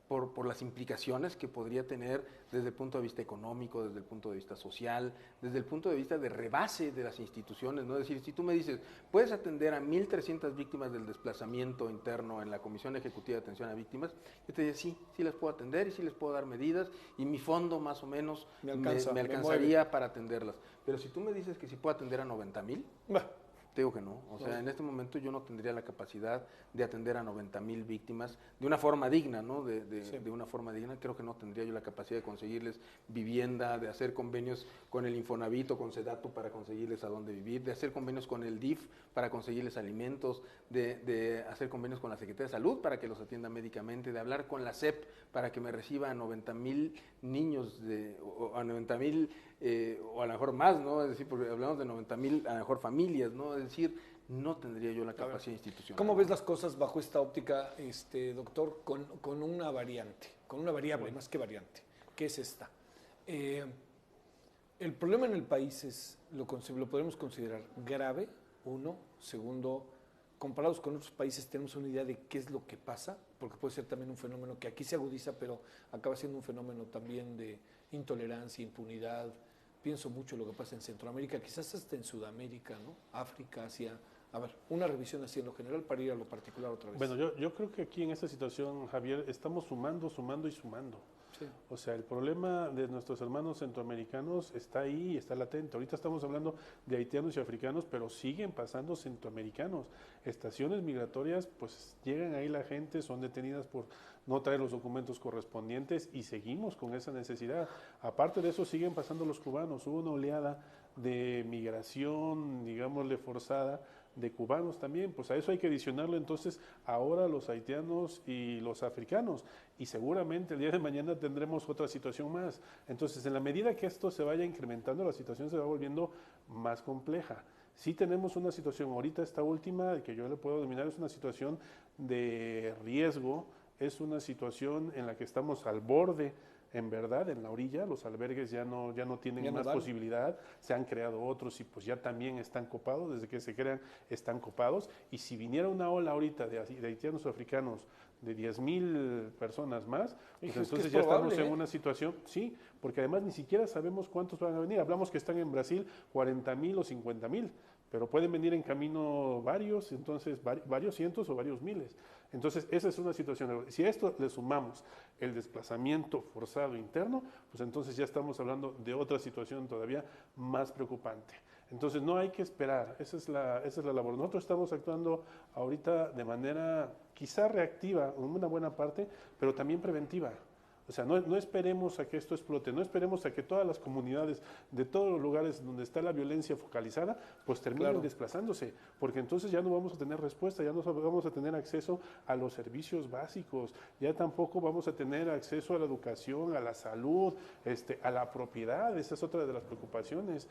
por las implicaciones que podría tener desde el punto de vista económico, desde el punto de vista social, desde el punto de vista de rebase de las instituciones, ¿no? Es decir, si tú me dices, ¿puedes atender a 1,300 víctimas del desplazamiento interno en la Comisión Ejecutiva de Atención a Víctimas? Yo te diría, sí las puedo atender y sí les puedo dar medidas y mi fondo más o menos me alcanzaría para atenderlas. Pero si tú me dices que sí puedo atender a 90,000... Te digo que no, o sea, en este momento yo no tendría la capacidad de atender a 90,000 víctimas de una forma digna, ¿no? De una forma digna, creo que no tendría yo la capacidad de conseguirles vivienda, de hacer convenios con el Infonavit o con Sedatu para conseguirles a dónde vivir, de hacer convenios con el DIF para conseguirles alimentos, de hacer convenios con la Secretaría de Salud para que los atienda médicamente, de hablar con la SEP para que me reciba a 90,000 niños, o a 90,000, o a lo mejor más, ¿no? Es decir, porque hablamos de 90,000 a lo mejor familias, ¿no? Es decir, no tendría yo la capacidad institucional. ¿Cómo ves las cosas bajo esta óptica, doctor, con una variante, con una variable, más que variante? ¿Qué es esta? El problema en el país lo podemos considerar grave, uno. Segundo, comparados con otros países tenemos una idea de qué es lo que pasa, porque puede ser también un fenómeno que aquí se agudiza, pero acaba siendo un fenómeno también de intolerancia, impunidad. Pienso mucho en lo que pasa en Centroamérica, quizás hasta en Sudamérica, ¿no? África, Asia. A ver, una revisión así en lo general para ir a lo particular otra vez. Bueno, yo creo que aquí en esta situación, Javier, estamos sumando y sumando. Sí. O sea, el problema de nuestros hermanos centroamericanos está ahí, está latente. Ahorita estamos hablando de haitianos y africanos, pero siguen pasando centroamericanos. Estaciones migratorias, pues llegan ahí la gente, son detenidas por no traer los documentos correspondientes y seguimos con esa necesidad. Aparte de eso, siguen pasando los cubanos. Hubo una oleada de migración, digámosle, forzada de cubanos también, pues a eso hay que adicionarlo entonces ahora los haitianos y los africanos, y seguramente el día de mañana tendremos otra situación más. Entonces, en la medida que esto se vaya incrementando, la situación se va volviendo más compleja. Sí tenemos una situación, ahorita esta última, que yo le puedo dominar, es una situación de riesgo, es una situación en la que estamos al borde, en verdad, en la orilla, los albergues ya no tienen Ya no más dan. posibilidad, se han creado otros y pues ya también están copados, desde que se crean están copados, y si viniera una ola ahorita de haitianos o africanos de 10,000 personas más, pues Hijo, es que entonces es ya probable, estamos en ¿eh? una situación, sí, porque además ni siquiera sabemos cuántos van a venir, hablamos que están en Brasil 40,000 o 50,000, pero pueden venir en camino varios, entonces varios cientos o varios miles. Entonces, esa es una situación. Si a esto le sumamos el desplazamiento forzado interno, pues entonces ya estamos hablando de otra situación todavía más preocupante. Entonces, no hay que esperar, esa es la labor. Nosotros estamos actuando ahorita de manera quizá reactiva, en una buena parte, pero también preventiva. O sea, no esperemos a que esto explote, no esperemos a que todas las comunidades de todos los lugares donde está la violencia focalizada, pues terminen Claro. desplazándose, porque entonces ya no vamos a tener respuesta, ya no vamos a tener acceso a los servicios básicos, ya tampoco vamos a tener acceso a la educación, a la salud, a la propiedad. Esa es otra de las preocupaciones.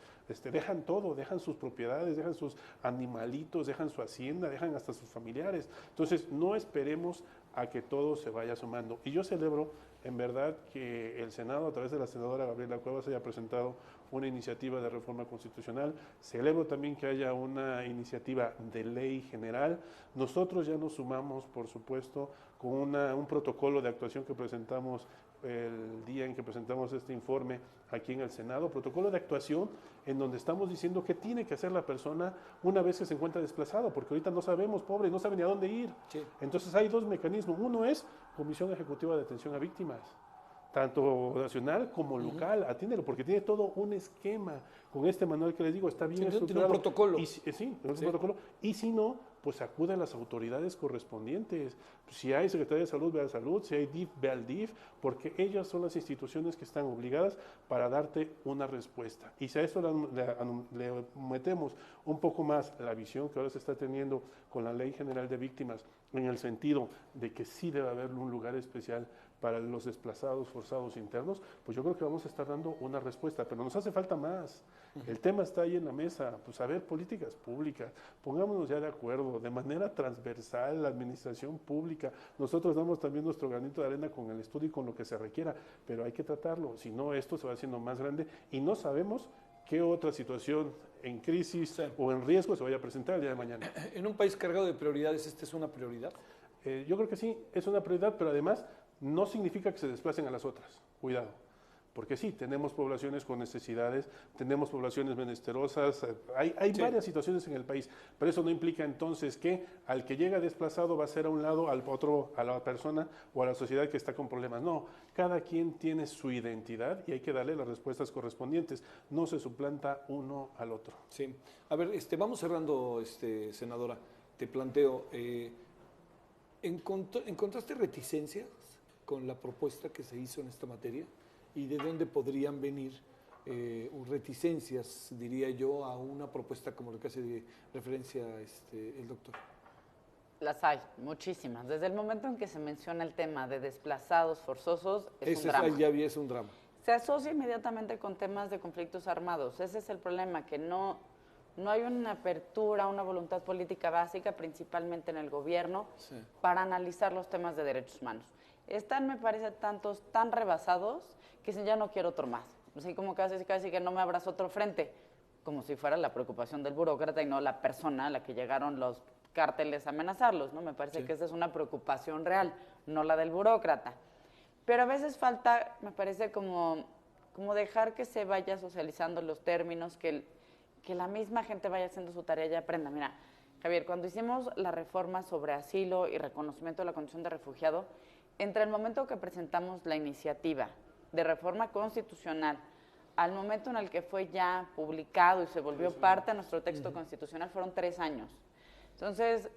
Dejan todo, dejan sus propiedades, dejan sus animalitos, dejan su hacienda, dejan hasta sus familiares. Entonces, no esperemos a que todo se vaya sumando. Y yo celebro en verdad que el Senado, a través de la senadora Gabriela Cuevas, haya presentado una iniciativa de reforma constitucional. Celebro también que haya una iniciativa de ley general. Nosotros ya nos sumamos, por supuesto, con un protocolo de actuación que presentamos el día en que presentamos este informe aquí en el Senado, protocolo de actuación en donde estamos diciendo qué tiene que hacer la persona una vez que se encuentra desplazado, porque ahorita no sabemos, pobre, no sabe ni a dónde ir. Sí. Entonces hay dos mecanismos. Uno es Comisión Ejecutiva de Atención a Víctimas, tanto nacional como local, atiéndelo, porque tiene todo un esquema. Con este manual que les digo, está bien Sí, tiene un estructurado. protocolo. Sí, un protocolo. Y si no, pues acude a las autoridades correspondientes. Si hay Secretaría de Salud, ve a Salud. Si hay DIF, ve al DIF, porque ellas son las instituciones que están obligadas para darte una respuesta. Y si a eso le metemos un poco más la visión que ahora se está teniendo con la Ley General de Víctimas, en el sentido de que sí debe haber un lugar especial para los desplazados forzados internos, pues yo creo que vamos a estar dando una respuesta, pero nos hace falta más. El tema está ahí en la mesa, pues a ver, políticas públicas, pongámonos ya de acuerdo, de manera transversal, la administración pública, nosotros damos también nuestro granito de arena con el estudio y con lo que se requiera, pero hay que tratarlo, si no esto se va haciendo más grande y no sabemos qué otra situación en crisis o en riesgo se vaya a presentar el día de mañana. En un país cargado de prioridades, ¿esta es una prioridad? Yo creo que sí, es una prioridad, pero además no significa que se desplacen a las otras. Cuidado. Porque sí, tenemos poblaciones con necesidades, tenemos poblaciones menesterosas, hay Sí. varias situaciones en el país, pero eso no implica entonces que al que llega desplazado va a ser a un lado, al otro, a la persona o a la sociedad que está con problemas. No, cada quien tiene su identidad y hay que darle las respuestas correspondientes. No se suplanta uno al otro. Sí. A ver, vamos cerrando, senadora. Te planteo, ¿encontraste reticencias con la propuesta que se hizo en esta materia? ¿Y de dónde podrían venir reticencias, diría yo, a una propuesta como la que hace referencia el doctor? Las hay, muchísimas. Desde el momento en que se menciona el tema de desplazados forzosos, es Ese un drama. ya vi, es un drama. Se asocia inmediatamente con temas de conflictos armados. Ese es el problema, que no hay una apertura, una voluntad política básica, principalmente en el gobierno, Sí. para analizar los temas de derechos humanos. Están, me parece, tantos tan rebasados que dicen, ya no quiero otro más. Así como casi que no me abras otro frente, como si fuera la preocupación del burócrata y no la persona a la que llegaron los cárteles a amenazarlos, ¿no? Me parece que esa es una preocupación real, no la del burócrata. Pero a veces falta, me parece, como dejar que se vaya socializando los términos, que la misma gente vaya haciendo su tarea y aprenda. Mira, Javier, cuando hicimos la reforma sobre asilo y reconocimiento de la condición de refugiado, entre el momento que presentamos la iniciativa de reforma constitucional al momento en el que fue ya publicado y se volvió parte de nuestro texto constitucional, fueron 3 años. Entonces,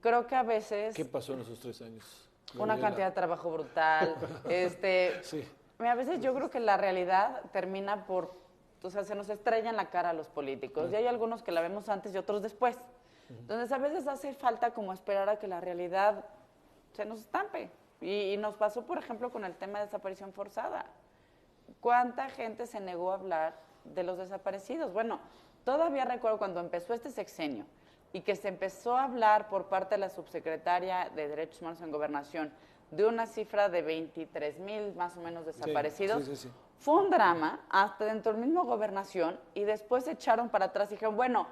creo que a veces... ¿Qué pasó en esos 3 años? Una cantidad de trabajo brutal. Sí. A veces yo creo que la realidad termina por... O sea, se nos estrella en la cara a los políticos. Y hay algunos que la vemos antes y otros después. Entonces, a veces hace falta como esperar a que la realidad se nos estampe. Y nos pasó, por ejemplo, con el tema de desaparición forzada. ¿Cuánta gente se negó a hablar de los desaparecidos? Bueno, todavía recuerdo cuando empezó este sexenio y que se empezó a hablar por parte de la subsecretaria de Derechos Humanos en Gobernación de una cifra de 23,000 más o menos desaparecidos. Sí. Fue un drama hasta dentro del mismo Gobernación y después se echaron para atrás y dijeron, bueno,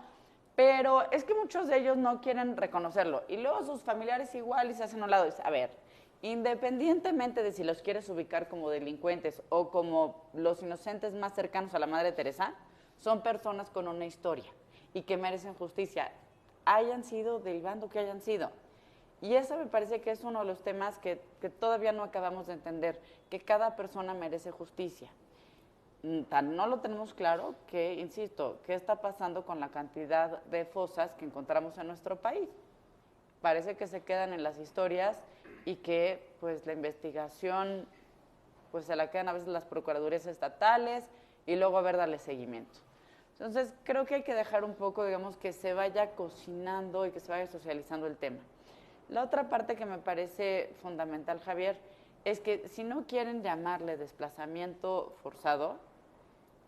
pero es que muchos de ellos no quieren reconocerlo. Y luego sus familiares igual y se hacen a un lado. Y dicen, a ver, independientemente de si los quieres ubicar como delincuentes o como los inocentes más cercanos a la Madre Teresa, son personas con una historia y que merecen justicia, hayan sido del bando que hayan sido. Y eso me parece que es uno de los temas que todavía no acabamos de entender, que cada persona merece justicia. Tan no lo tenemos claro que, insisto, ¿qué está pasando con la cantidad de fosas que encontramos en nuestro país? Parece que se quedan en las historias y que pues la investigación pues se la quedan a veces las procuradurías estatales y luego a ver darle seguimiento. Entonces creo que hay que dejar un poco, digamos, que se vaya cocinando y que se vaya socializando el tema. La otra parte que me parece fundamental, Javier, es que si no quieren llamarle desplazamiento forzado,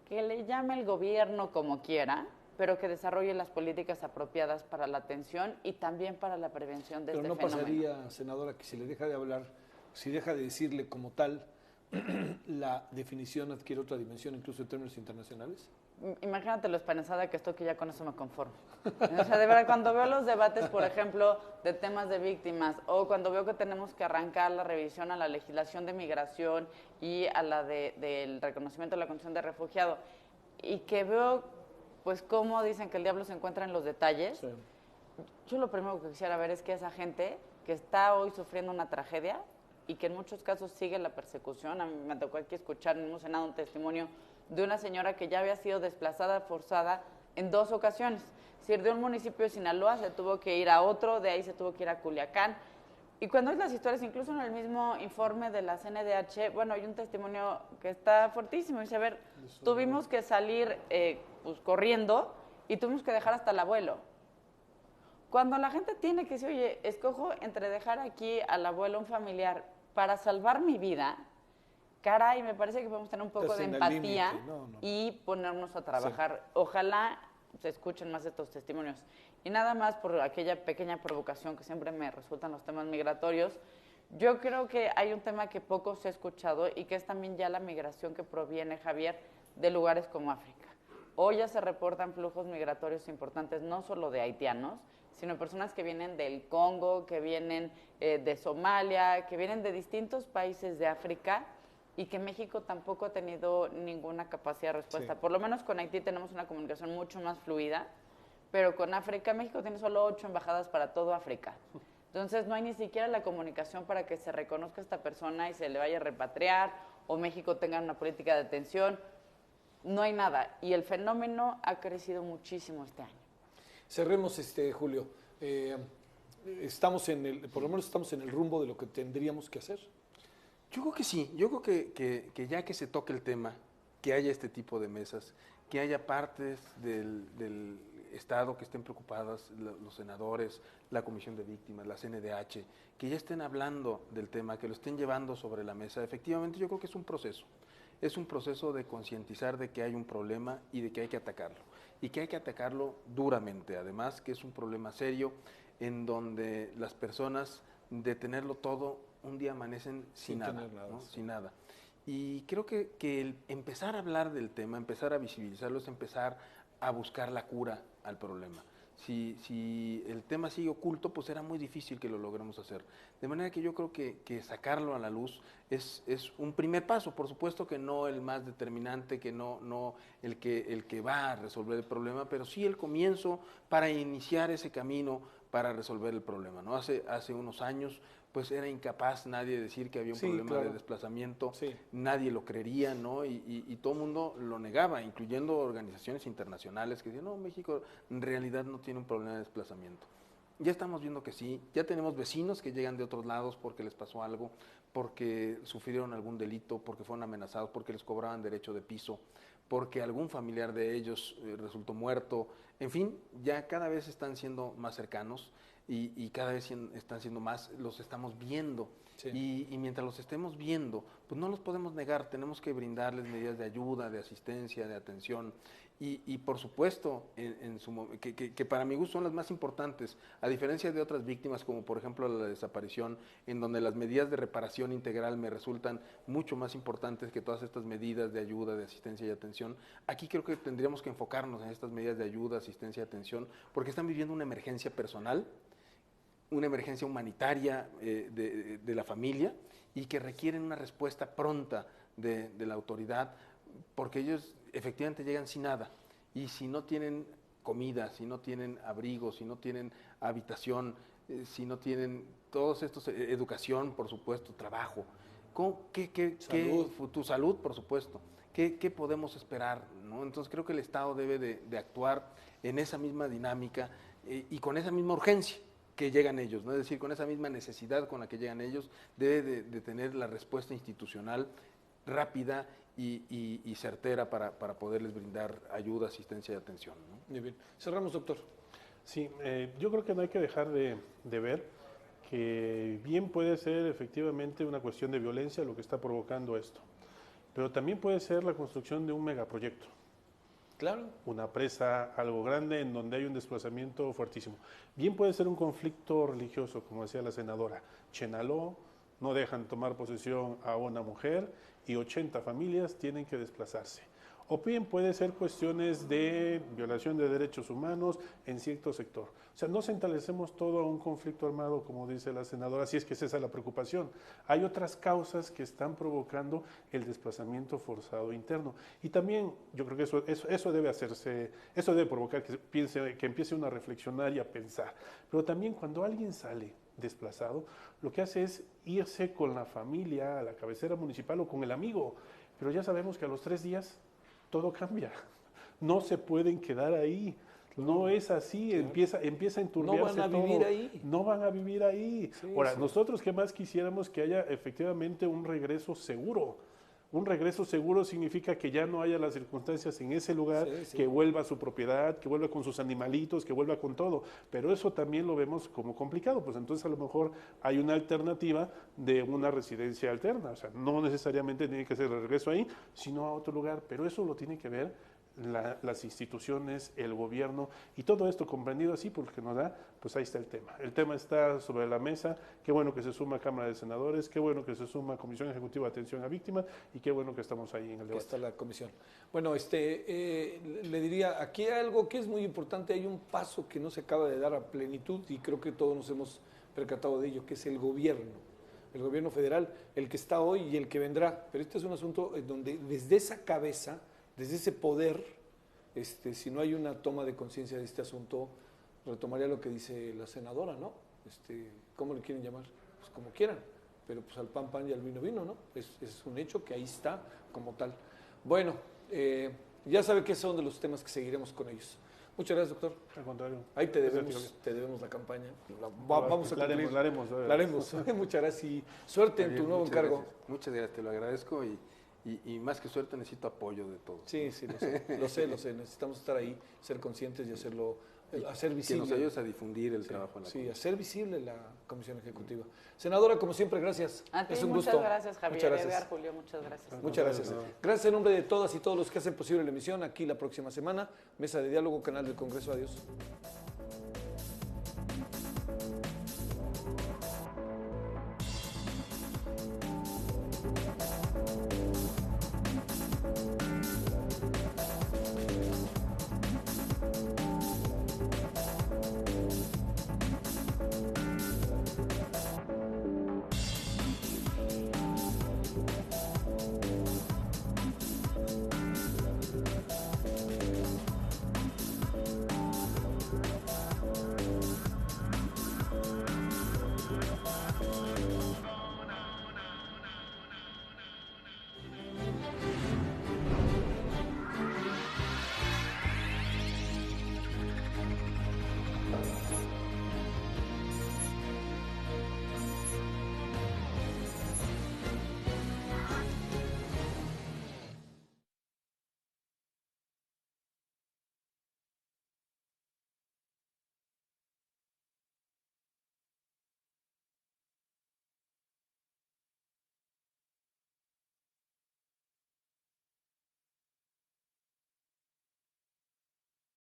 que le llame el gobierno como quiera, pero que desarrolle las políticas apropiadas para la atención y también para la prevención de este fenómeno. Pero no pasaría, senadora, que si le deja de hablar, si deja de decirle como tal, la definición adquiere otra dimensión, incluso en términos internacionales. Imagínate lo espanizada que estoy, que ya con eso me conformo. O sea, de verdad, cuando veo los debates, por ejemplo, de temas de víctimas, o cuando veo que tenemos que arrancar la revisión a la legislación de migración y a la del reconocimiento de la condición de refugiado, y que veo, pues, cómo dicen que el diablo se encuentra en los detalles, sí. Yo lo primero que quisiera ver es que esa gente que está hoy sufriendo una tragedia y que en muchos casos sigue la persecución, a mí me tocó aquí escuchar en un Senado un testimonio de una señora que ya había sido desplazada forzada en 2 ocasiones. Es decir, de un municipio de Sinaloa se tuvo que ir a otro, de ahí se tuvo que ir a Culiacán. Y cuando ves las historias, incluso en el mismo informe de la CNDH, bueno, hay un testimonio que está fuertísimo. Dice, a ver, tuvimos que salir pues, corriendo y tuvimos que dejar hasta el abuelo. Cuando la gente tiene que decir, oye, escojo entre dejar aquí al abuelo, un familiar, para salvar mi vida, caray, me parece que podemos tener un poco de empatía y ponernos a trabajar. Sí. Ojalá se escuchen más estos testimonios. Y nada más por aquella pequeña provocación que siempre me resultan los temas migratorios, yo creo que hay un tema que poco se ha escuchado y que es también ya la migración que proviene, Javier, de lugares como África. Hoy ya se reportan flujos migratorios importantes, no solo de haitianos, sino personas que vienen del Congo, que vienen de Somalia, que vienen de distintos países de África, y que México tampoco ha tenido ninguna capacidad de respuesta. Sí. Por lo menos con Haití tenemos una comunicación mucho más fluida, pero con África, México tiene solo 8 embajadas para todo África. Entonces no hay ni siquiera la comunicación para que se reconozca a esta persona y se le vaya a repatriar, o México tenga una política de atención. No hay nada. Y el fenómeno ha crecido muchísimo este año. Cerremos, Julio. Por lo menos estamos en el rumbo de lo que tendríamos que hacer. Yo creo que sí, yo creo que ya que se toque el tema, que haya este tipo de mesas, que haya partes del Estado que estén preocupadas, los senadores, la Comisión de Víctimas, la CNDH, que ya estén hablando del tema, que lo estén llevando sobre la mesa. Efectivamente, yo creo que es un proceso de concientizar de que hay un problema y de que hay que atacarlo, y que hay que atacarlo duramente, además que es un problema serio en donde las personas de tenerlo todo un día amanecen sin nada, ¿no? Sin nada. Y creo que el empezar a hablar del tema, empezar a visibilizarlo, es empezar a buscar la cura al problema. Si el tema sigue oculto, pues será muy difícil que lo logremos hacer. De manera que yo creo que sacarlo a la luz es un primer paso. Por supuesto que no el más determinante, que no el que va a resolver el problema, pero sí el comienzo para iniciar ese camino, para resolver el problema, ¿no? Hace unos años, pues era incapaz nadie de decir que había un Sí, problema claro. de desplazamiento, Sí. nadie lo creería, ¿no? Y todo el mundo lo negaba, incluyendo organizaciones internacionales que decían, no, México en realidad no tiene un problema de desplazamiento. Ya estamos viendo que sí, ya tenemos vecinos que llegan de otros lados porque les pasó algo, porque sufrieron algún delito, porque fueron amenazados, porque les cobraban derecho de piso, porque algún familiar de ellos resultó muerto. En fin, ya cada vez están siendo más cercanos y cada vez están siendo más, los estamos viendo. Sí. Y mientras los estemos viendo, pues no los podemos negar, tenemos que brindarles medidas de ayuda, de asistencia, de atención. Y por supuesto, que para mi gusto son las más importantes, a diferencia de otras víctimas, como por ejemplo la desaparición, en donde las medidas de reparación integral me resultan mucho más importantes que todas estas medidas de ayuda, de asistencia y atención. Aquí creo que tendríamos que enfocarnos en estas medidas de ayuda, asistencia y atención, porque están viviendo una emergencia personal, una emergencia humanitaria de la familia y que requieren una respuesta pronta de la autoridad, porque ellos efectivamente llegan sin nada y si no tienen comida, si no tienen abrigo, si no tienen habitación, si no tienen todos estos, educación, por supuesto, trabajo, tu salud, por supuesto, ¿qué podemos esperar, ¿no? Entonces creo que el Estado debe de actuar en esa misma dinámica y con esa misma urgencia que llegan ellos, ¿no? Es decir, con esa misma necesidad con la que llegan ellos, debe de tener la respuesta institucional rápida y certera para poderles brindar ayuda, asistencia y atención, ¿no? Muy bien. Cerramos, doctor. Sí, yo creo que no hay que dejar de ver que bien puede ser efectivamente una cuestión de violencia lo que está provocando esto, pero también puede ser la construcción de un megaproyecto. Claro. Una presa, algo grande, en donde hay un desplazamiento fuertísimo. Bien puede ser un conflicto religioso, como decía la senadora. Chenaló, no dejan tomar posesión a una mujer y 80 familias tienen que desplazarse. O bien puede ser cuestiones de violación de derechos humanos en cierto sector. O sea, no centralicemos todo a un conflicto armado, como dice la senadora, si es que es esa la preocupación. Hay otras causas que están provocando el desplazamiento forzado interno. Y también yo creo que eso debe hacerse, eso debe provocar que empiece uno a reflexionar y a pensar. Pero también cuando alguien sale desplazado, lo que hace es irse con la familia a la cabecera municipal o con el amigo. Pero ya sabemos que a los 3 días todo cambia. No se pueden quedar ahí. No es así, empieza a enturbiarse todo. No van a vivir ahí. No van a vivir ahí. Sí, Ahora, sí. nosotros qué más quisiéramos que haya efectivamente un regreso seguro. Un regreso seguro significa que ya no haya las circunstancias en ese lugar, Sí, sí. que vuelva a su propiedad, que vuelva con sus animalitos, que vuelva con todo. Pero eso también lo vemos como complicado, pues entonces a lo mejor hay una alternativa de una residencia alterna. O sea, no necesariamente tiene que ser el regreso ahí, sino a otro lugar. Pero eso lo tiene que ver las instituciones, el gobierno y todo esto comprendido así porque nos da, pues ahí está el tema. El tema está sobre la mesa, qué bueno que se suma Cámara de Senadores, qué bueno que se suma Comisión Ejecutiva de Atención a Víctimas y qué bueno que estamos ahí en el Que debate. está la comisión. Bueno, le diría, aquí hay algo que es muy importante, hay un paso que no se acaba de dar a plenitud y creo que todos nos hemos percatado de ello, que es el gobierno federal, el que está hoy y el que vendrá. Pero este es un asunto en donde desde esa cabeza, desde ese poder, si no hay una toma de conciencia de este asunto, retomaría lo que dice la senadora, ¿no? ¿Cómo le quieren llamar? Pues como quieran, pero pues al pan pan y al vino vino, ¿no? Es un hecho que ahí está como tal. Bueno, ya sabe que son de los temas que seguiremos con ellos. Muchas gracias, doctor. Al contrario. Ahí te debemos la campaña. Vamos a cumplir. La haremos. La haremos. Muchas gracias y suerte en tu nuevo encargo. Gracias. Muchas gracias, te lo agradezco y más que suerte necesito apoyo de todos. Sí, lo sé. Necesitamos estar ahí, ser conscientes y hacer Que visible. nos ayudes a difundir el trabajo en la Sí, hacer visible la Comisión Ejecutiva. Senadora, como siempre, gracias. A ti, Es un muchas gusto. gracias, Javier. Muchas gracias. Edgar, Julio, muchas gracias. Muchas gracias. Gracias en nombre de todas y todos los que hacen posible la emisión. Aquí la próxima semana, Mesa de Diálogo, Canal del Congreso. Adiós.